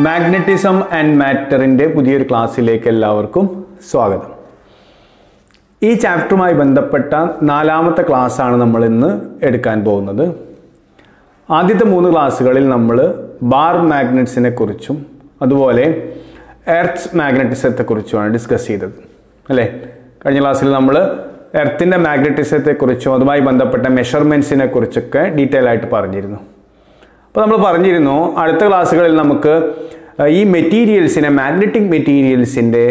Magnetism and മാറ്ററിൻ്റെ പുതിയൊരു ക്ലാസ്സിലേക്ക് എല്ലാവർക്കും സ്വാഗതം. ഈ ചാപ്റ്ററുമായി ബന്ധപ്പെട്ട 4ാമത്തെ ക്ലാസ്സാണ് നമ്മൾ ഇന്ന് എടുക്കാൻ പോകുന്നത്. ആദ്യത്തെ 3 ക്ലാസ്സുകളിൽ നമ്മൾ ബാർ മാഗ്നറ്റ്സിനെ കുറിച്ചും അതുപോലെ എർത്ത് മാഗ്നറ്റിസത്തെക്കുറിച്ചുമാണ് ഡിസ്കസ് ചെയ്തത് അല്ലേ. കഴിഞ്ഞ ക്ലാസ്സിൽ നമ്മൾ എർത്തിൻ്റെ മാഗ്നറ്റിസത്തെക്കുറിച്ചും അതുമായി ബന്ധപ്പെട്ട മെഷർമെൻറ്റ്സിനെ കുറിച്ചൊക്കെ ഡീറ്റെയിൽ ആയിട്ട് പറഞ്ഞിരുന്നു. അപ്പോൾ നമ്മൾ പറഞ്ഞിരുന്നു അടുത്ത ക്ലാസ്സുകളിൽ നമുക്ക് ഈ മെറ്റീരിയൽസിനെ മാഗ്നറ്റിക് മെറ്റീരിയൽസിൻ്റെ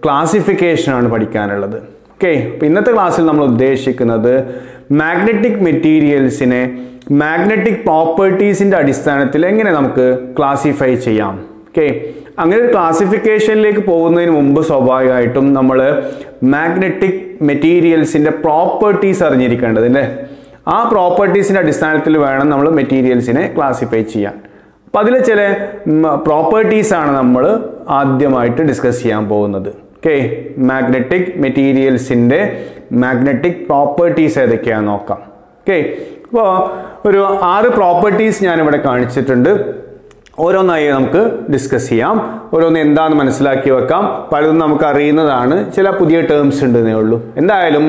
ക്ലാസിഫിക്കേഷനാണ് പഠിക്കാനുള്ളത്. ഓക്കെ, അപ്പോൾ ഇന്നത്തെ ക്ലാസ്സിൽ നമ്മൾ ഉദ്ദേശിക്കുന്നത് മാഗ്നറ്റിക് മെറ്റീരിയൽസിനെ മാഗ്നറ്റിക് പ്രോപ്പർട്ടീസിൻ്റെ അടിസ്ഥാനത്തിൽ എങ്ങനെ നമുക്ക് ക്ലാസിഫൈ ചെയ്യാം. ഓക്കെ, അങ്ങനെ ഒരു ക്ലാസിഫിക്കേഷനിലേക്ക് പോകുന്നതിന് മുമ്പ് സ്വാഭാവികമായിട്ടും നമ്മൾ മാഗ്നറ്റിക് മെറ്റീരിയൽസിൻ്റെ പ്രോപ്പർട്ടീസ് അറിഞ്ഞിരിക്കേണ്ടത് അല്ലേ. ആ പ്രോപ്പർട്ടീസിൻ്റെ അടിസ്ഥാനത്തിൽ വേണം നമ്മൾ മെറ്റീരിയൽസിനെ ക്ലാസിഫൈ ചെയ്യാൻ. അപ്പം അതിലെ ചില പ്രോപ്പർട്ടീസാണ് നമ്മൾ ആദ്യമായിട്ട് ഡിസ്കസ് ചെയ്യാൻ പോകുന്നത്. ഓക്കെ, മാഗ്നറ്റിക് മെറ്റീരിയൽസിൻ്റെ മാഗ്നറ്റിക് പ്രോപ്പർട്ടീസ് ഏതൊക്കെയാണെന്ന് നോക്കാം. ഓക്കെ, അപ്പോൾ ഒരു 6 പ്രോപ്പർട്ടീസ് ഞാനിവിടെ കാണിച്ചിട്ടുണ്ട്. ഓരോന്നായി നമുക്ക് ഡിസ്കസ് ചെയ്യാം. ഓരോന്ന് എന്താണെന്ന് മനസ്സിലാക്കി വെക്കാം. പലതും നമുക്ക് അറിയുന്നതാണ്, ചില പുതിയ ടേംസ് ഉണ്ടെന്നേ ഉള്ളൂ. എന്തായാലും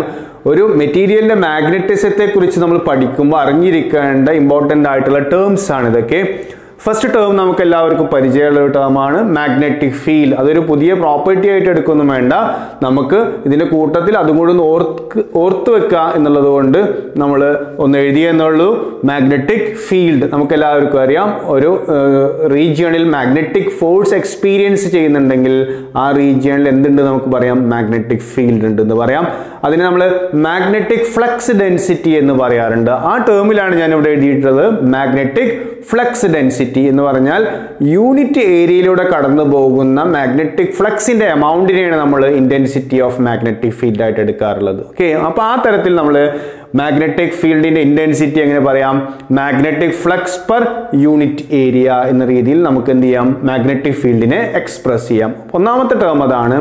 ഒരു മെറ്റീരിയലിൻ്റെ മാഗ്നറ്റിസത്തെ കുറിച്ച് നമ്മൾ പഠിക്കുമ്പോൾ അറിഞ്ഞിരിക്കേണ്ട ഇമ്പോർട്ടൻ്റ് ആയിട്ടുള്ള ടേംസ് ആണ് ഇതൊക്കെ. ഫസ്റ്റ് ടേം നമുക്ക് എല്ലാവർക്കും പരിചയമുള്ള ഒരു ടേമാണ് മാഗ്നറ്റിക് ഫീൽഡ്. അതൊരു പുതിയ പ്രോപ്പർട്ടി ആയിട്ട് എടുക്കൊന്നും വേണ്ട, നമുക്ക് ഇതിൻ്റെ കൂട്ടത്തിൽ അതും കൂടി ഒന്ന് ഓർത്ത് വെക്കുക എന്നുള്ളത് കൊണ്ട് നമ്മൾ ഒന്ന് എഴുതിയെന്നുള്ളൂ. മാഗ്നറ്റിക് ഫീൽഡ് നമുക്ക് എല്ലാവർക്കും അറിയാം, ഒരു റീജിയണിൽ മാഗ്നറ്റിക് ഫോഴ്സ് എക്സ്പീരിയൻസ് ചെയ്യുന്നുണ്ടെങ്കിൽ ആ റീജിയണിൽ എന്തുണ്ട് നമുക്ക് പറയാം, മാഗ്നറ്റിക് ഫീൽഡ് ഉണ്ടെന്ന് പറയാം. അതിനെ നമ്മൾ മാഗ്നറ്റിക് ഫ്ലക്സ് ഡെൻസിറ്റി എന്ന് പറയാറുണ്ട്. ആ ടേമിലാണ് ഞാൻ ഇവിടെ എഴുതിയിട്ടുള്ളത്. മാഗ്നറ്റിക് ഫ്ലക്സ് ഡെൻസിറ്റി എന്ന് പറഞ്ഞാൽ യൂണിറ്റ് ഏരിയയിലൂടെ കടന്നു പോകുന്ന മാഗ്നറ്റിക് ഫ്ലക്സിന്റെ എമൗണ്ടിനെയാണ് നമ്മൾ ഇന്റൻസിറ്റി ഓഫ് മാഗ്നറ്റിക് ഫീൽഡ് ആയിട്ട് എടുക്കാറുള്ളത്. ഓക്കെ, അപ്പോൾ ആ തരത്തിൽ നമ്മൾ മാഗ്നറ്റിക് ഫീൽഡിന്റെ ഇന്റൻസിറ്റി എങ്ങനെ പറയാം, magnetic flux per unit area എന്ന രീതിയിൽ നമുക്ക് എന്ത് ചെയ്യാം, മാഗ്നറ്റിക് ഫീൽഡിനെ എക്സ്പ്രസ് ചെയ്യാം. ഒന്നാമത്തെ ടേം അതാണ്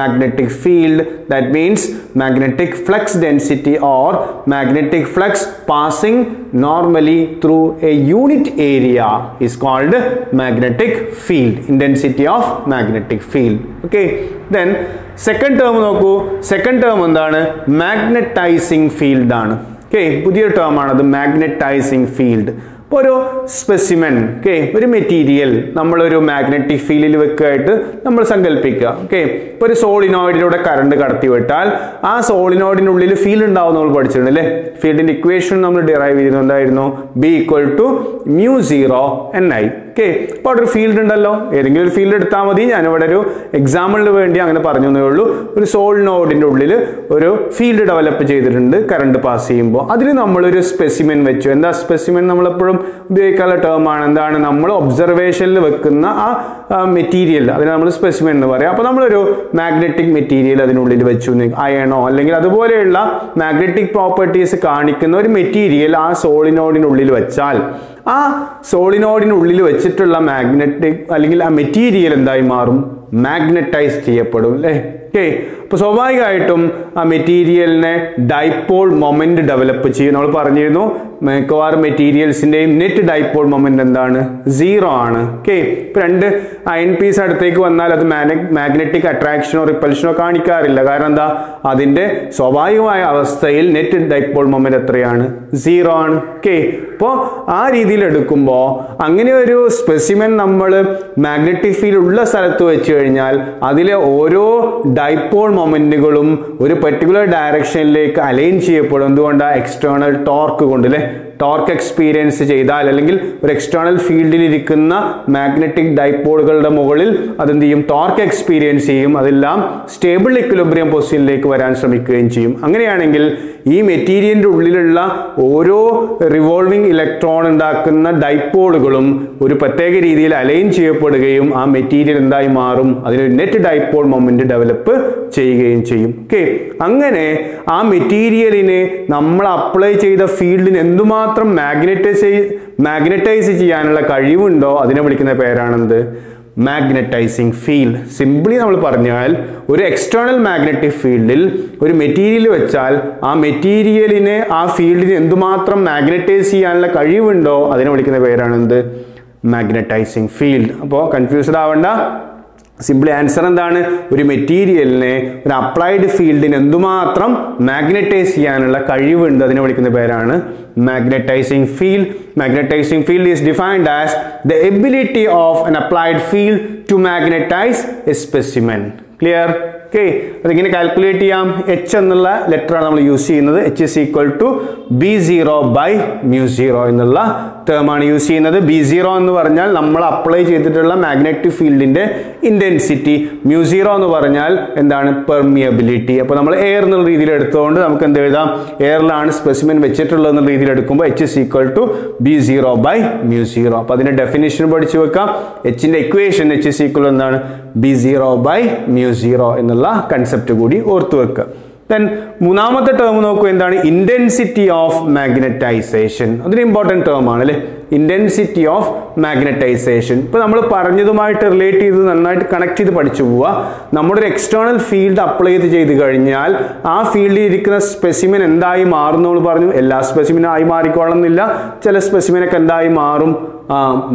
magnetic field. That means magnetic flux density or magnetic flux passing normally through a unit area is called magnetic field, intensity of magnetic field. Okay, then second term നോക്കൂ. second term എന്താണ്, magnetizing field ആണ്. Okay, പുതിയൊരു term ആണ് അത്, magnetizing field. ഇപ്പോൾ ഒരു specimen, okay, ഒരു material നമ്മളൊരു മാഗ്നറ്റിക് ഫീൽഡിൽ വെക്കായിട്ട് നമ്മൾ സങ്കല്പിക്കുക. ഓക്കെ, ഇപ്പോൾ ഒരു സോളിനോയിഡിലൂടെ കറണ്ട് കടത്തി വിട്ടാൽ ആ സോളിനോയിഡിനുള്ളിൽ ഫീൽഡ് ഉണ്ടാവും നമ്മൾ പഠിച്ചിട്ടുണ്ട് അല്ലേ. ഫീൽഡിൻ്റെ ഇക്വേഷൻ നമ്മൾ ഡിറൈവ് ചെയ്തിട്ടുണ്ടായിരുന്നു, B = μ0 Ni. ഓക്കെ, അപ്പോൾ അവിടെ ഒരു ഫീൽഡ് ഉണ്ടല്ലോ, ഏതെങ്കിലും ഒരു ഫീൽഡ് എടുത്താൽ മതി. ഞാനിവിടെ ഒരു എക്സാമ്പിളിന് വേണ്ടി അങ്ങനെ പറഞ്ഞു എന്നേ ഉള്ളൂ. ഒരു സോളിനോയിഡിൻ്റെ ഉള്ളിൽ ഒരു ഫീൽഡ് ഡെവലപ്പ് ചെയ്തിട്ടുണ്ട് കറണ്ട് പാസ് ചെയ്യുമ്പോൾ. അതിൽ നമ്മളൊരു സ്പെസിമെൻ വെച്ചു. എന്താ സ്പെസിമെൻ, നമ്മളെപ്പോഴും ഉപയോഗിക്കാനുള്ള ടേമാണ്. എന്താണ്, നമ്മൾ ഒബ്സർവേഷനിൽ വെക്കുന്ന ആ മെറ്റീരിയൽ, അതിനെ നമ്മൾ സ്പെസിമെൻ എന്ന് പറയാം. അപ്പോൾ നമ്മളൊരു മാഗ്നറ്റിക് മെറ്റീരിയൽ അതിനുള്ളിൽ വെച്ചു, അയണോ അല്ലെങ്കിൽ അതുപോലെയുള്ള മാഗ്നറ്റിക് പ്രോപ്പർട്ടീസ് കാണിക്കുന്ന ഒരു മെറ്റീരിയൽ ആ സോളിനോയിഡിനുള്ളിൽ വെച്ചാൽ ആ സോളിനോയിഡിനുള്ളിൽ വെച്ചിട്ടുള്ള മാഗ്നറ്റിക് അല്ലെങ്കിൽ ആ മെറ്റീരിയൽ എന്തായി മാറും, മാഗ്നറ്റൈസ് ചെയ്യപ്പെടും അല്ലേ. ഓക്കെ, അപ്പോൾ സ്വാഭാവികമായിട്ടും ആ മെറ്റീരിയലിനെ ഡൈപോൾ മൊമെന്റ് ഡെവലപ്പ് ചെയ്യും. നമ്മൾ പറഞ്ഞിരുന്നു മിക്കവാറും മെറ്റീരിയൽസിൻ്റെയും നെറ്റ് ഡൈപോൾ മൊമെന്റ് എന്താണ്, 0 ആണ്. ഓക്കെ, ഇപ്പോൾ 2 അയൺ പീസ് അടുത്തേക്ക് വന്നാൽ അത് മാഗ്നറ്റിക് അട്രാക്ഷനോ റിപ്പൽഷനോ കാണിക്കാറില്ല. കാരണം എന്താ, അതിൻ്റെ സ്വാഭാവികമായ അവസ്ഥയിൽ നെറ്റ് ഡൈപോൾ മൊമെന്റ് എത്രയാണ്, 0 ആണ്. ഓക്കെ, അപ്പോൾ ആ രീതിയിൽ എടുക്കുമ്പോൾ അങ്ങനെ ഒരു സ്പെസിമെൻ നമ്മൾ മാഗ്നറ്റിക് ഫീൽഡ് ഉള്ള സ്ഥലത്ത് വെച്ച് കഴിഞ്ഞാൽ അതിലെ ഓരോ ഡൈപോൾ മൊമെന്റുകളും ഒരു പെർട്ടിക്കുലർ ഡയറക്ഷനിലേക്ക് അലൈൻ ചെയ്യപ്പെടും. എന്തുകൊണ്ടാണ്, എക്സ്റ്റേണൽ ടോർക്ക് കൊണ്ട് അല്ലേ. ടോർക്ക് എക്സ്പീരിയൻസ് ചെയ്താൽ അല്ലെങ്കിൽ ഒരു എക്സ്റ്റേണൽ ഫീൽഡിൽ ഇരിക്കുന്ന മാഗ്നറ്റിക് ഡൈപോളുകളുടെ മുകളിൽ അതെന്ത് ചെയ്യും, ടോർക്ക് എക്സ്പീരിയൻസ് ചെയ്യും. അതെല്ലാം സ്റ്റേബിൾ ഇക്വിലിബ്രിയം പൊസിഷനിലേക്ക് വരാൻ ശ്രമിക്കുകയും ചെയ്യും. അങ്ങനെയാണെങ്കിൽ ഈ മെറ്റീരിയലിൻ്റെ ഉള്ളിലുള്ള ഓരോ റിവോൾവിംഗ് ഇലക്ട്രോൺ ഉണ്ടാക്കുന്ന ഡൈപോളുകളും ഒരു പ്രത്യേക രീതിയിൽ അലൈൻ ചെയ്യപ്പെടുകയും ആ മെറ്റീരിയൽ എന്തായി മാറും, അതിനൊരു നെറ്റ് ഡൈപോൾ മൊമെന്റ് ഡെവലപ്പ് ചെയ്യുകയും ചെയ്യും. ഓക്കെ, അങ്ങനെ ആ മെറ്റീരിയലിനെ നമ്മൾ അപ്ലൈ ചെയ്ത ഫീൽഡിന് എന്തുമാത്രം മാഗ്നറ്റൈസ് ചെയ്യാനുള്ള കഴിവുണ്ടോ അതിനെ വിളിക്കുന്ന പേരാണെന്ത്, മാഗ്നറ്റൈസിങ് ഫീൽഡ്. സിംപ്ലി നമ്മൾ പറഞ്ഞാൽ ഒരു എക്സ്റ്റേണൽ മാഗ്നറ്റിക് ഫീൽഡിൽ ഒരു മെറ്റീരിയൽ വെച്ചാൽ ആ മെറ്റീരിയലിനെ ആ ഫീൽഡിന് എന്തുമാത്രം മാഗ്നറ്റൈസ് ചെയ്യാനുള്ള കഴിവുണ്ടോ അതിനെ വിളിക്കുന്ന പേരാണ് എന്ത്, മാഗ്നറ്റൈസിങ് ഫീൽഡ്. അപ്പോൾ കൺഫ്യൂസ്ഡ് ആവണ്ട, സിംപിളി ആൻസർ എന്താണ്? ഒരു മെറ്റീരിയലിനെ ഒരു അപ്ലൈഡ് ഫീൽഡിന് എന്തുമാത്രം മാഗ്നറ്റൈസ് ചെയ്യാനുള്ള കഴിവുണ്ട്, അതിനെ വിളിക്കുന്ന പേരാണ് magnetizing field. Magnetizing field is defined as the ability of an applied field to magnetize a specimen. Clear? Okay, അതിങ്ങനെ കാൽക്കുലേറ്റ് ചെയ്യാം. എച്ച് എന്നുള്ള ലെറ്ററാണ് നമ്മൾ യൂസ് ചെയ്യുന്നത്. H is equal to B0/μ0 എന്നുള്ള ടേമാണ് യൂസ് ചെയ്യുന്നത്. B0 എന്ന് പറഞ്ഞാൽ നമ്മൾ അപ്ലൈ ചെയ്തിട്ടുള്ള മാഗ്നറ്റിക് ഫീൽഡിന്റെ ഇന്റൻസിറ്റി, μ0 എന്ന് പറഞ്ഞാൽ എന്താണ്? പെർമിയബിലിറ്റി. അപ്പോൾ നമ്മൾ എയർ എന്നുള്ള രീതിയിൽ എടുത്തുകൊണ്ട് നമുക്ക് എന്ത് എഴുതാം? എയറിലാണ് സ്പെസിമെൻ വെച്ചിട്ടുള്ളത് എന്നുള്ള രീതിയിൽ എടുക്കുമ്പോൾ H is equal to B0/μ0. അപ്പോൾ അതിന്റെ ഡെഫിനിഷൻ പഠിച്ചു വെക്കാം. എച്ചിന്റെ ഇക്വേഷൻ എച്ച് ഇസ് ഈക്വൽ എന്താണ്? B0/μ0 എന്നുള്ള കൺസെപ്റ്റ് കൂടി ഓർത്തു വെക്കുക. ദെൻ മൂന്നാമത്തെ ടേം നോക്കൂ, എന്താണ്? Intensity of magnetisation. അതൊരു ഇമ്പോർട്ടൻറ്റ് ടേം ആണ് അല്ലേ? Intensity of magnetisation. ഇപ്പോൾ നമ്മൾ പറഞ്ഞതുമായിട്ട് റിലേറ്റ് ചെയ്ത് നന്നായിട്ട് കണക്ട് ചെയ്ത് പഠിച്ചു പോവുക. നമ്മുടെ ഒരു എക്സ്റ്റേണൽ ഫീൽഡ് അപ്ലൈ ചെയ്ത് കഴിഞ്ഞാൽ ആ ഫീൽഡിൽ ഇരിക്കുന്ന സ്പെസിമിൻ എന്തായി മാറുന്നു എന്ന് പറഞ്ഞു. എല്ലാ സ്പെസിമിനും ആയി മാറിക്കൊള്ളുന്നില്ല. ചില സ്പെസിമിനൊക്കെ എന്തായി മാറും?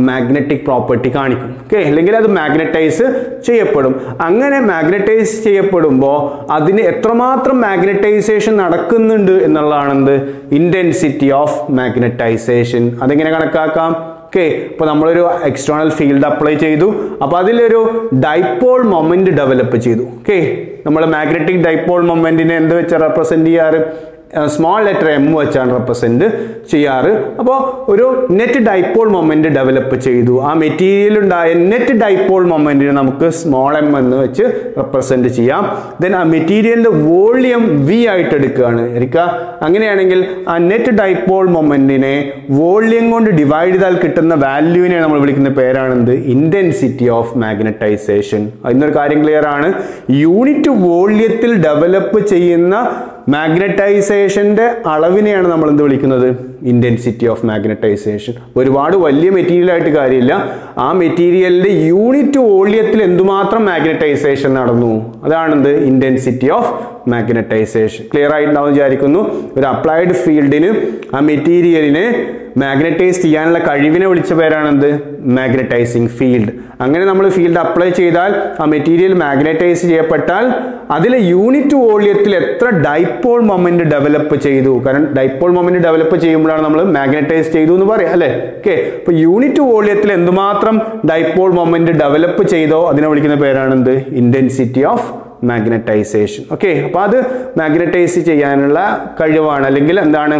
മാഗ്നറ്റിക് പ്രോപ്പർട്ടി കാണിക്കും. ഓക്കെ, അല്ലെങ്കിൽ അത് മാഗ്നറ്റൈസ് ചെയ്യപ്പെടും. അങ്ങനെ മാഗ്നറ്റൈസ് ചെയ്യപ്പെടുമ്പോൾ അതിന് എത്രമാത്രം മാഗ്നറ്റൈസേഷൻ നടക്കുന്നുണ്ട് എന്നുള്ളതാണ് എന്ത്? Intensity of magnetisation. അതെങ്ങനെ കണക്കാക്കാം? ഓക്കെ, അപ്പോൾ നമ്മളൊരു എക്സ്റ്റേണൽ ഫീൽഡ് അപ്ലൈ ചെയ്തു. അപ്പോൾ അതിലൊരു ഡൈപോൾ മൊമെന്റ് ഡെവലപ്പ് ചെയ്തു. ഓക്കെ, നമ്മൾ മാഗ്നറ്റിക് ഡൈപോൾ മൊമെന്റിനെ എന്ത് വെച്ചാൽ റെപ്രസെന്റ് ചെയ്യാറ്? സ്മോൾ ലെറ്റർ എം വെച്ചാണ് റെപ്രസെന്റ് ചെയ്യാറ്. അപ്പോൾ ഒരു നെറ്റ് ഡൈപോൾ മൊമെന്റ് ഡെവലപ്പ് ചെയ്തു. ആ മെറ്റീരിയൽ ഉണ്ടായ നെറ്റ് ഡൈപോൾ മൊമെന്റിനെ നമുക്ക് സ്മോൾ എം എന്ന് വെച്ച് റെപ്രസെന്റ് ചെയ്യാം. ദെൻ ആ മെറ്റീരിയലിന്റെ വോളിയം വി ആയിട്ട് എടുക്കുകയാണ്. അങ്ങനെയാണെങ്കിൽ ആ നെറ്റ് ഡൈപോൾ മൊമെന്റിനെ വോളിയം കൊണ്ട് ഡിവൈഡ് ചെയ്താൽ കിട്ടുന്ന വാല്യൂവിനെ നമ്മൾ വിളിക്കുന്ന പേരാണ് എന്ത്? Intensity of magnetisation. അതിനൊരു കാര്യം ക്ലിയർ ആണ്, യൂണിറ്റ് വോള്യത്തിൽ ഡെവലപ്പ് ചെയ്യുന്ന മാഗ്നറ്റൈസേഷന്റെ അളവിനെയാണ് നമ്മൾ എന്ത് വിളിക്കുന്നത്? Intensity of magnetisation. ഒരുപാട് വലിയ മെറ്റീരിയൽ ആയിട്ട് കാര്യമില്ല, ആ മെറ്റീരിയലിന്റെ യൂണിറ്റ് വോള്യത്തിൽ എന്തുമാത്രം മാഗ്നറ്റൈസേഷൻ നടന്നു, അതാണെന്ത്? Intensity of magnetization. ക്ലിയർ ആയിട്ടുണ്ടാവും വിചാരിക്കുന്നു. ഒരു അപ്ലൈഡ് ഫീൽഡിന് ആ മെറ്റീരിയലിനെ മാഗ്നറ്റൈസ് ചെയ്യാനുള്ള കഴിവിനെ വിളിച്ച പേരാണെന്ത്? Magnetizing field. അങ്ങനെ നമ്മൾ ഫീൽഡ് അപ്ലൈ ചെയ്താൽ ആ മെറ്റീരിയൽ മാഗ്നറ്റൈസ് ചെയ്യപ്പെട്ടാൽ അതിലെ യൂണിറ്റ് വോള്യത്തിൽ എത്ര ഡൈപോൾ മൊമെന്റ് ഡെവലപ്പ് ചെയ്തു. കാരണം ഡൈപോൾ മൊമെന്റ് ഡെവലപ്പ് ചെയ്യുമ്പോഴാണ് നമ്മൾ മാഗ്നറ്റൈസ് ചെയ്തു എന്ന് പറയാം അല്ലേ? ഓക്കെ, അപ്പോൾ യൂണിറ്റ് വോള്യത്തിൽ എന്തുമാത്രം ഡൈപോൾ മൊമെന്റ് ഡെവലപ്പ് ചെയ്തോ അതിനെ വിളിക്കുന്ന പേരാണ് എന്ത്? Intensity of magnetisation. ഓക്കെ, അപ്പോൾ അത് മാഗ്നറ്റൈസ് ചെയ്യാനുള്ള കഴിവാണ്, അല്ലെങ്കിൽ എന്താണ്?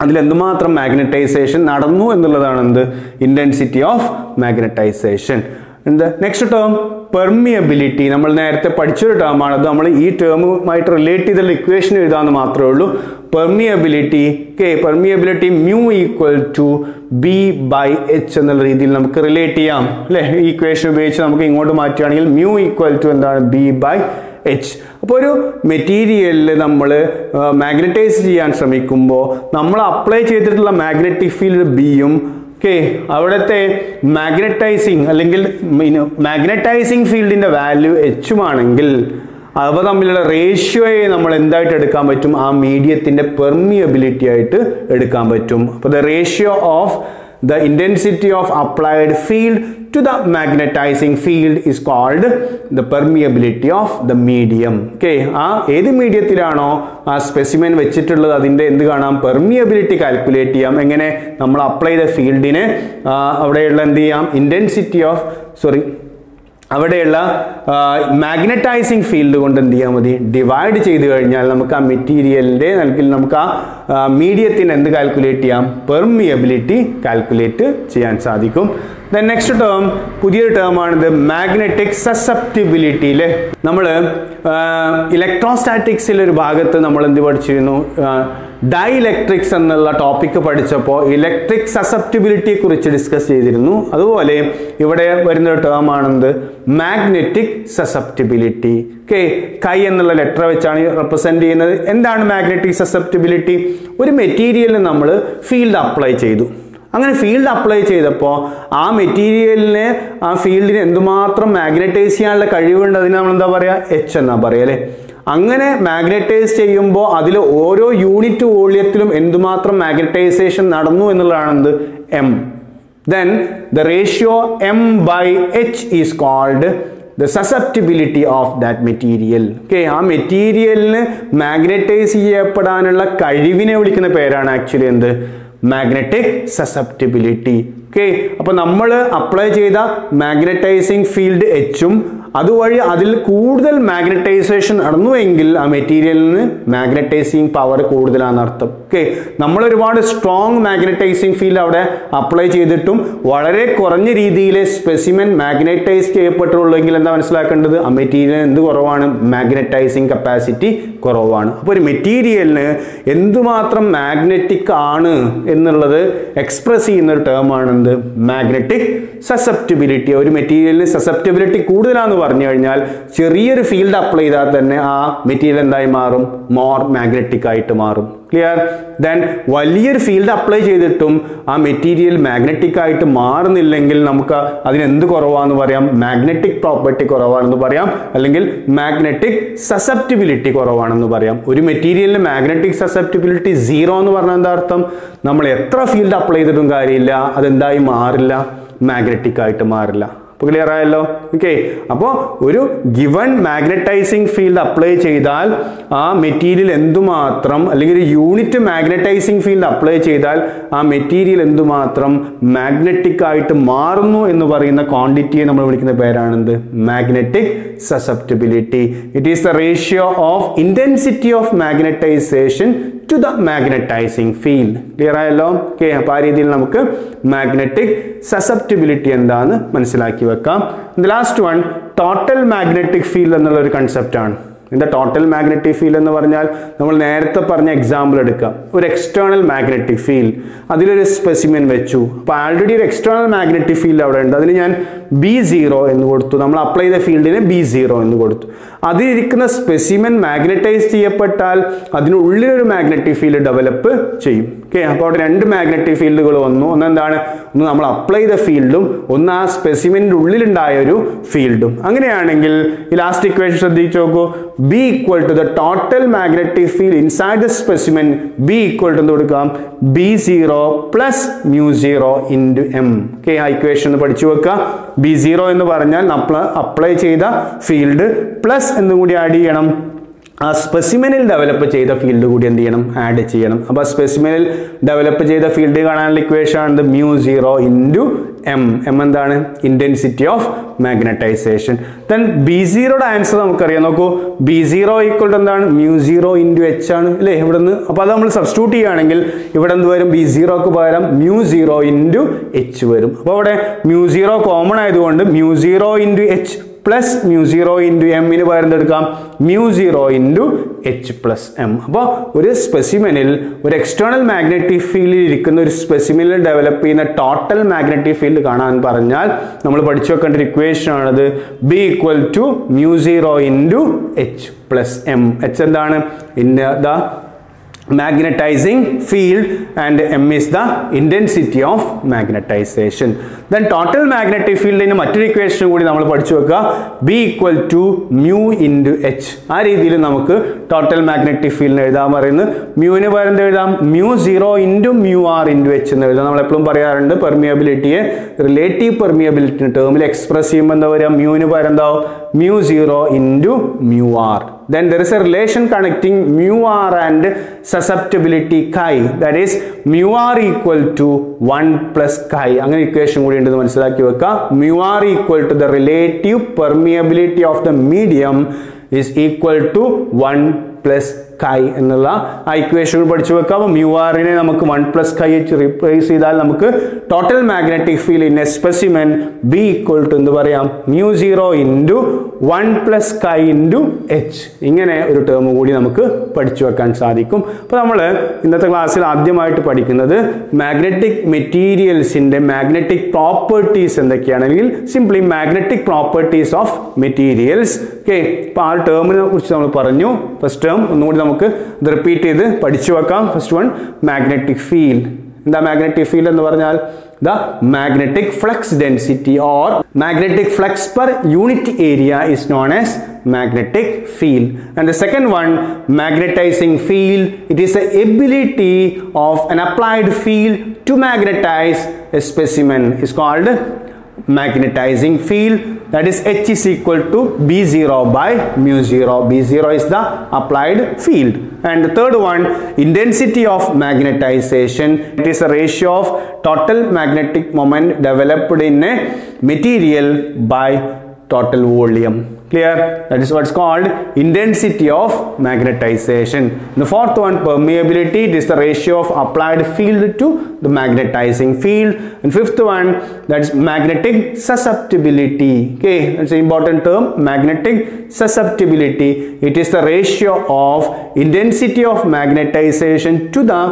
അതിലെന്തുമാത്രം മാഗ്നറ്റൈസേഷൻ നടന്നു എന്നുള്ളതാണ് എന്ത്? Intensity of magnetization. എന്ത്? Next term permeability. നമ്മൾ നേരത്തെ പഠിച്ചൊരു ടേമാണ്. അത് നമ്മൾ ഈ ടേമുമായിട്ട് റിലേറ്റ് ചെയ്തുള്ള ഇക്വേഷൻ എഴുതാമെന്ന് മാത്രമേ ഉള്ളൂ. Permeability. Okay, permeability μ equal to B/H എന്നുള്ള രീതിയിൽ നമുക്ക് റിലേറ്റ് ചെയ്യാം അല്ലേ? ഈ ഇക്വേഷൻ ഉപയോഗിച്ച് നമുക്ക് ഇങ്ങോട്ട് മാറ്റുകയാണെങ്കിൽ μ ഈക്വൽ ടു എന്താണ്? B/H. അപ്പോൾ ഒരു മെറ്റീരിയലിൽ നമ്മൾ മാഗ്നറ്റൈസ് ചെയ്യാൻ ശ്രമിക്കുമ്പോൾ നമ്മൾ അപ്ലൈ ചെയ്തിട്ടുള്ള മാഗ്നറ്റിക് ഫീൽഡ് ബിയും ഓക്കെ അവിടുത്തെ മാഗ്നറ്റൈസിങ് അല്ലെങ്കിൽ മാഗ്നറ്റൈസിങ് ഫീൽഡിന്റെ വാല്യൂ എച്ചുമാണെങ്കിൽ അവ തമ്മിലുള്ള റേഷ്യോയെ നമ്മൾ എന്തായിട്ട് എടുക്കാൻ പറ്റും? ആ മീഡിയത്തിന്റെ പെർമിയബിലിറ്റി ആയിട്ട് എടുക്കാൻ പറ്റും. അപ്പോൾ the ratio of the intensity of applied field to the magnetizing field is called the permeability of the medium. Okay, ആ ഏത് മീഡിയത്തിലാണോ ആ സ്പെസിമെൻ വെച്ചിട്ടുള്ളത് അതിന്റെ എന്ത് കാണാം? പെർമിയബിലിറ്റി കാൽക്കുലേറ്റ് ചെയ്യാം. എങ്ങനെ? നമ്മൾ അപ്ലൈ ചെയ്ത ഫീൽഡിനെ അവിടെയുള്ള എന്ത് ചെയ്യാം? ഇന്റൻസിറ്റി ഓഫ് അവിടെയുള്ള മാഗ്നറ്റൈസിങ് ഫീൽഡ് കൊണ്ട് എന്ത് ചെയ്യാൻ മതി? ഡിവൈഡ് ചെയ്ത് കഴിഞ്ഞാൽ നമുക്ക് ആ മെറ്റീരിയലിന്റെ അല്ലെങ്കിൽ നമുക്ക് ആ മീഡിയത്തിന് എന്ത് കാൽക്കുലേറ്റ് ചെയ്യാം? പെർമിയബിലിറ്റി കാൽക്കുലേറ്റ് ചെയ്യാൻ സാധിക്കും. ദെൻ നെക്സ്റ്റ് ടേം പുതിയൊരു ടേമാണിത് മാഗ്നറ്റിക് സസെപ്റ്റിബിലിറ്റി. അല്ലേ, നമ്മൾ ഇലക്ട്രോസ്റ്റാറ്റിക്സിൽ ഒരു ഭാഗത്ത് നമ്മൾ എന്ത് പഠിച്ചിരുന്നു? ഡൈഇലക്ട്രിക്സ് എന്നുള്ള ടോപ്പിക്ക് പഠിച്ചപ്പോൾ ഇലക്ട്രിക് സസെപ്റ്റിബിലിറ്റിയെ കുറിച്ച് ഡിസ്കസ് ചെയ്തിരുന്നു. അതുപോലെ ഇവിടെ വരുന്ന ഒരു ടേം ആണെന്ത്? Magnetic susceptibility. ഓക്കെ, കൈ എന്നുള്ള ലെറ്റർ വെച്ചാണ് റെപ്രസെന്റ് ചെയ്യുന്നത്. എന്താണ് മാഗ്നറ്റിക് സസെപ്റ്റിബിലിറ്റി? ഒരു മെറ്റീരിയലിന് നമ്മൾ ഫീൽഡ് അപ്ലൈ ചെയ്തു. അങ്ങനെ ഫീൽഡ് അപ്ലൈ ചെയ്തപ്പോൾ ആ മെറ്റീരിയലിനെ ആ ഫീൽഡിന് എന്തുമാത്രം മാഗ്നറ്റൈസ് ചെയ്യാനുള്ള കഴിവുണ്ട് അതിന് നമ്മൾ എന്താ പറയുക? എച്ച് എന്നാ പറയുക അല്ലേ? അങ്ങനെ മാഗ്നറ്റൈസ് ചെയ്യുമ്പോൾ അതിൽ ഓരോ യൂണിറ്റ് വോള്യത്തിലും എന്തുമാത്രം മാഗ്നറ്റൈസേഷൻ നടന്നു എന്നുള്ളതാണ് എന്ത്? M. then the ratio m by h is called the susceptibility of that material. Okay, ആ മെറ്റീരിയലിന് മാഗ്നറ്റൈസ് ചെയ്യപ്പെടാനുള്ള കഴിവിനെ വിളിക്കുന്ന പേരാണ് ആക്ച്വലി എന്ത്? Magnetic susceptibility. ഓക്കെ, അപ്പോൾ നമ്മൾ അപ്ലൈ ചെയ്ത മാഗ്നറ്റൈസിങ് ഫീൽഡ് എച്ചും അതുവഴി അതിൽ കൂടുതൽ മാഗ്നറ്റൈസേഷൻ നടന്നുവെങ്കിൽ ആ മെറ്റീരിയലിന് മാഗ്നറ്റൈസിങ് പവർ കൂടുതലാണെന്ന് അർത്ഥം. ഓക്കെ, നമ്മൾ ഒരുപാട് സ്ട്രോങ് മാഗ്നറ്റൈസിങ് ഫീൽഡ് അവിടെ അപ്ലൈ ചെയ്തിട്ടും വളരെ കുറഞ്ഞ രീതിയിൽ സ്പെസിമെൻ മാഗ്നറ്റൈസ് ചെയ്യപ്പെട്ടുള്ളെങ്കിൽ എന്താ മനസ്സിലാക്കേണ്ടത്? ആ മെറ്റീരിയലിന് എന്ത് കുറവാണ്? മാഗ്നറ്റൈസിങ് കപ്പാസിറ്റി കുറവാണ്. അപ്പോൾ ഒരു മെറ്റീരിയലിന് എന്തുമാത്രം മാഗ്നറ്റിക് ആണ് എന്നുള്ളത് എക്സ്പ്രസ് ചെയ്യുന്ന ഒരു ടേം ആണ് എന്ത്? Magnetic susceptibility. ഒരു മെറ്റീരിയലിന് സസെപ്റ്റിബിലിറ്റി കൂടുതലാണെന്ന് പറഞ്ഞു കഴിഞ്ഞാൽ ചെറിയൊരു ഫീൽഡ് അപ്ലൈ ചെയ്താൽ തന്നെ ആ മെറ്റീരിയൽ എന്തായി മാറും? മോർ മാഗ്നറ്റിക് ആയിട്ട് മാറും. ക്ലിയർ? ദെൻ വലിയൊരു ഫീൽഡ് അപ്ലൈ ചെയ്തിട്ടും ആ മെറ്റീരിയൽ മാഗ്നറ്റിക് ആയിട്ട് മാറുന്നില്ലെങ്കിൽ നമുക്ക് അതിനെന്ത് കുറവാന്ന് പറയാം? മാഗ്നറ്റിക് പ്രോപ്പർട്ടി കുറവാണെന്ന് പറയാം, അല്ലെങ്കിൽ മാഗ്നറ്റിക് സസെപ്റ്റിബിലിറ്റി കുറവാണെന്ന് പറയാം. ഒരു മെറ്റീരിയലിന് മാഗ്നറ്റിക് സസെപ്റ്റിബിലിറ്റി 0 എന്ന് പറഞ്ഞാൽ എന്താ അർത്ഥം? നമ്മൾ എത്ര ഫീൽഡ് അപ്ലൈ ചെയ്തിട്ടും കാര്യമില്ല, അതെന്തായി മാറില്ല? മാഗ്നറ്റിക് ആയിട്ട് മാറില്ല. അപ്പോൾ ക്ലിയർ ആയല്ലോ? ഓക്കെ, അപ്പോൾ ഒരു ഗിവൺ മാഗ്നറ്റൈസിങ് ഫീൽഡ് അപ്ലൈ ചെയ്താൽ ആ മെറ്റീരിയൽ എന്തുമാത്രം, അല്ലെങ്കിൽ ഒരു യൂണിറ്റ് മാഗ്നറ്റൈസിങ് ഫീൽഡ് അപ്ലൈ ചെയ്താൽ ആ മെറ്റീരിയൽ എന്തുമാത്രം മാഗ്നറ്റിക് ആയിട്ട് മാറുന്നു എന്ന് പറയുന്ന ക്വാണ്ടിറ്റിയെ നമ്മൾ വിളിക്കുന്ന പേരാണെന്ത്? Magnetic susceptibility. It is the ratio of intensity of magnetization to the magnetizing field. Clear ആയല്ലോ? ഓക്കെ, അപ്പോൾ ആ രീതിയിൽ നമുക്ക് മാഗ്നറ്റിക് സസെപ്റ്റിബിലിറ്റി എന്താന്ന് മനസ്സിലാക്കി വെക്കാം. The last one total magnetic field എന്നുള്ള ഒരു കൺസെപ്റ്റ് ആണ്. എന്താ ടോട്ടൽ മാഗ്നറ്റിക് ഫീൽഡ് എന്ന് പറഞ്ഞാൽ? നമ്മൾ നേരത്തെ പറഞ്ഞ എക്സാമ്പിൾ എടുക്കാം. ഒരു എക്സ്റ്റേണൽ മാഗ്നറ്റിക് ഫീൽഡ്, അതിലൊരു സ്പെസിമെൻ വെച്ചു. അപ്പോൾ ആൾറെഡി ഒരു എക്സ്റ്റേണൽ മാഗ്നറ്റിക് ഫീൽഡ് അവിടെ ഉണ്ട്. അതിന് ഞാൻ B0 എന്ന് കൊടുത്തു. നമ്മൾ അപ്ലൈ ചെയ്ത ഫീൽഡിന് B0 എന്ന് കൊടുത്തു. അതിലിരിക്കുന്ന സ്പെസിമെൻ മാഗ്നറ്റൈസ് ചെയ്യപ്പെട്ടാൽ അതിനുള്ളിലൊരു മാഗ്നറ്റിക് ഫീൽഡ് ഡെവലപ്പ് ചെയ്യും. ഓക്കെ, അപ്പോൾ അവിടെ രണ്ട് മാഗ്നറ്റിക് ഫീൽഡുകൾ വന്നു. ഒന്നെന്താണ്? ഒന്ന് നമ്മൾ അപ്ലൈ ചെയ്ത ഫീൽഡും ഒന്ന് ആ സ്പെസിമെൻ്റെ ഉള്ളിലുണ്ടായ ഒരു ഫീൽഡും. അങ്ങനെയാണെങ്കിൽ ഈ ലാസ്റ്റ് ഇക്വേഷൻ ശ്രദ്ധിച്ചു നോക്കൂ. B equal to the total magnetic field inside the specimen. B equal to എന്ത് കൊടുക്കാം? B0 plus mu0 into m. Okay, ആ ഇക്വേഷൻ ഒന്ന് പഠിച്ചു വെക്കുക. B0 എന്ന് പറഞ്ഞാൽ അപ്ലൈ ചെയ്ത ഫീൽഡ് പ്ലസ് എന്നും കൂടി ആഡ് ചെയ്യണം. ആ സ്പെസിമെനിൽ ഡെവലപ്പ് ചെയ്ത ഫീൽഡ് കൂടി എന്ത് ചെയ്യണം? ആഡ് ചെയ്യണം. അപ്പോൾ സ്പെസിമെനിൽ ഡെവലപ്പ് ചെയ്ത ഫീൽഡ് കാണാനുള്ള ഇക്വേഷൻ ആണ് mu0 into m. m എന്താണ്? Intensity of magnetization. ദെൻ B0യുടെ ആൻസർ നമുക്കറിയാം. നോക്കൂ, B0 ഈക്വൽ ടു എന്താണ്? mu0 into h ആണ് അല്ലേ ഇവിടെ നിന്ന്. അപ്പോൾ അത് നമ്മൾ സബ്സ്റ്റിറ്റ്യൂട്ട് ചെയ്യുകയാണെങ്കിൽ ഇവിടെ എന്ത് വരും? B0ക്ക് പകരം mu0 into h വരും. അപ്പോൾ അവിടെ mu0 കോമൺ ആയതുകൊണ്ട് mu0 into h plus mu0 into m ന് പകരം എന്തെടുക്കാം? mu0 into h plus m. അപ്പോൾ ഒരു സ്പെസിമെനിൽ ഒരു എക്സ്റ്റേണൽ മാഗ്നറ്റിക് ഫീൽഡിൽ ഇരിക്കുന്ന ഒരു സ്പെസിമെനിൽ ഡെവലപ്പ് ചെയ്യുന്ന ടോട്ടൽ മാഗ്നറ്റിക് ഫീൽഡ് കാണാൻ പറഞ്ഞാൽ നമ്മൾ പഠിച്ചു വെക്കേണ്ട ഒരു ഇക്വേഷൻ ആണത്. B equal to mu0 into h plus m. h എന്താണ്? In the magnetizing field and m is the intensity of magnetization. Then total magnetic field in മറ്റൊരു ഇക്വേഷൻ കൂടി നമ്മൾ പഠിച്ചു വെക്കുക. B equal to mu into h. ആ രീതിയിൽ നമുക്ക് total magnetic ഫീൽഡിന് എഴുതാൻ പറയുന്നത്. മ്യൂവിന് പകരം എന്ത് എഴുതാം? mu0 into mu r into h എന്ന് എഴുതാം. നമ്മൾ എപ്പോഴും പറയാറുണ്ട് പെർമിയബിലിറ്റിയെ റിലേറ്റീവ് പെർമിയബിലിറ്റി ടേമിൽ എക്സ്പ്രസ് ചെയ്യുമ്പോൾ എന്താ പറയുക? മ്യൂവിന് പകരം എന്താവും? mu0 into mu r. Then there is a relation connecting mu r and susceptibility chi, that is mu r equal to 1 plus chi. അങ്ങനെ ഇക്വേഷൻ കൂടി ഉണ്ടെന്ന് മനസ്സിലാക്കി വെക്കുക. mu r equal to the relative permeability of the medium is equal to 1 plus chi എന്നുള്ള ആ equation പഠിച്ചു വെക്കുക. അപ്പോൾ mu r നെ നമുക്ക് 1 plus chi h റീപ്ലേസ് ചെയ്താൽ നമുക്ക് total magnetic field in A specimen B equal to എന്ത് പറയാം? mu0 into 1 plus chi into h. ഇങ്ങനെ ഒരു ടേം കൂടി നമുക്ക് പഠിച്ചു വെക്കാൻ സാധിക്കും. അപ്പോൾ നമ്മൾ ഇന്നത്തെ ക്ലാസ്സിൽ ആദ്യമായിട്ട് പഠിക്കുന്നത് മാഗ്നറ്റിക് മെറ്റീരിയൽസിൻ്റെ മാഗ്നറ്റിക് പ്രോപ്പർട്ടീസ് എന്തൊക്കെയാണ്, അല്ലെങ്കിൽ simply magnetic properties of materials. Okay, അപ്പോൾ ആ ടേമിനെ കുറിച്ച് നമ്മൾ പറഞ്ഞു. ഫസ്റ്റ് ടേം ഒന്നുകൂടി നമുക്ക് ഇത് റിപ്പീറ്റ് ചെയ്ത് പഠിച്ചു വെക്കാം. First one magnetic field. എന്താ മാഗ്നറ്റിക് ഫീൽഡ് എന്ന് പറഞ്ഞാൽ? The magnetic flux density or magnetic flux per unit area is known as magnetic field. And the second one, magnetizing field, it is the ability of an applied field to magnetize a specimen, is called magnetizing field. That is H is equal to B0 by mu 0. B0 is the applied field. And the third one, intensity of magnetization, it is a ratio of total magnetic moment developed in a material by total volume. Clear? That is what's called intensity of magnetization. The fourth one, permeability, it is the ratio of applied field to the magnetizing field. And fifth one, that's magnetic susceptibility. Okay, that's an important term, magnetic susceptibility. It is the ratio of intensity of magnetization to the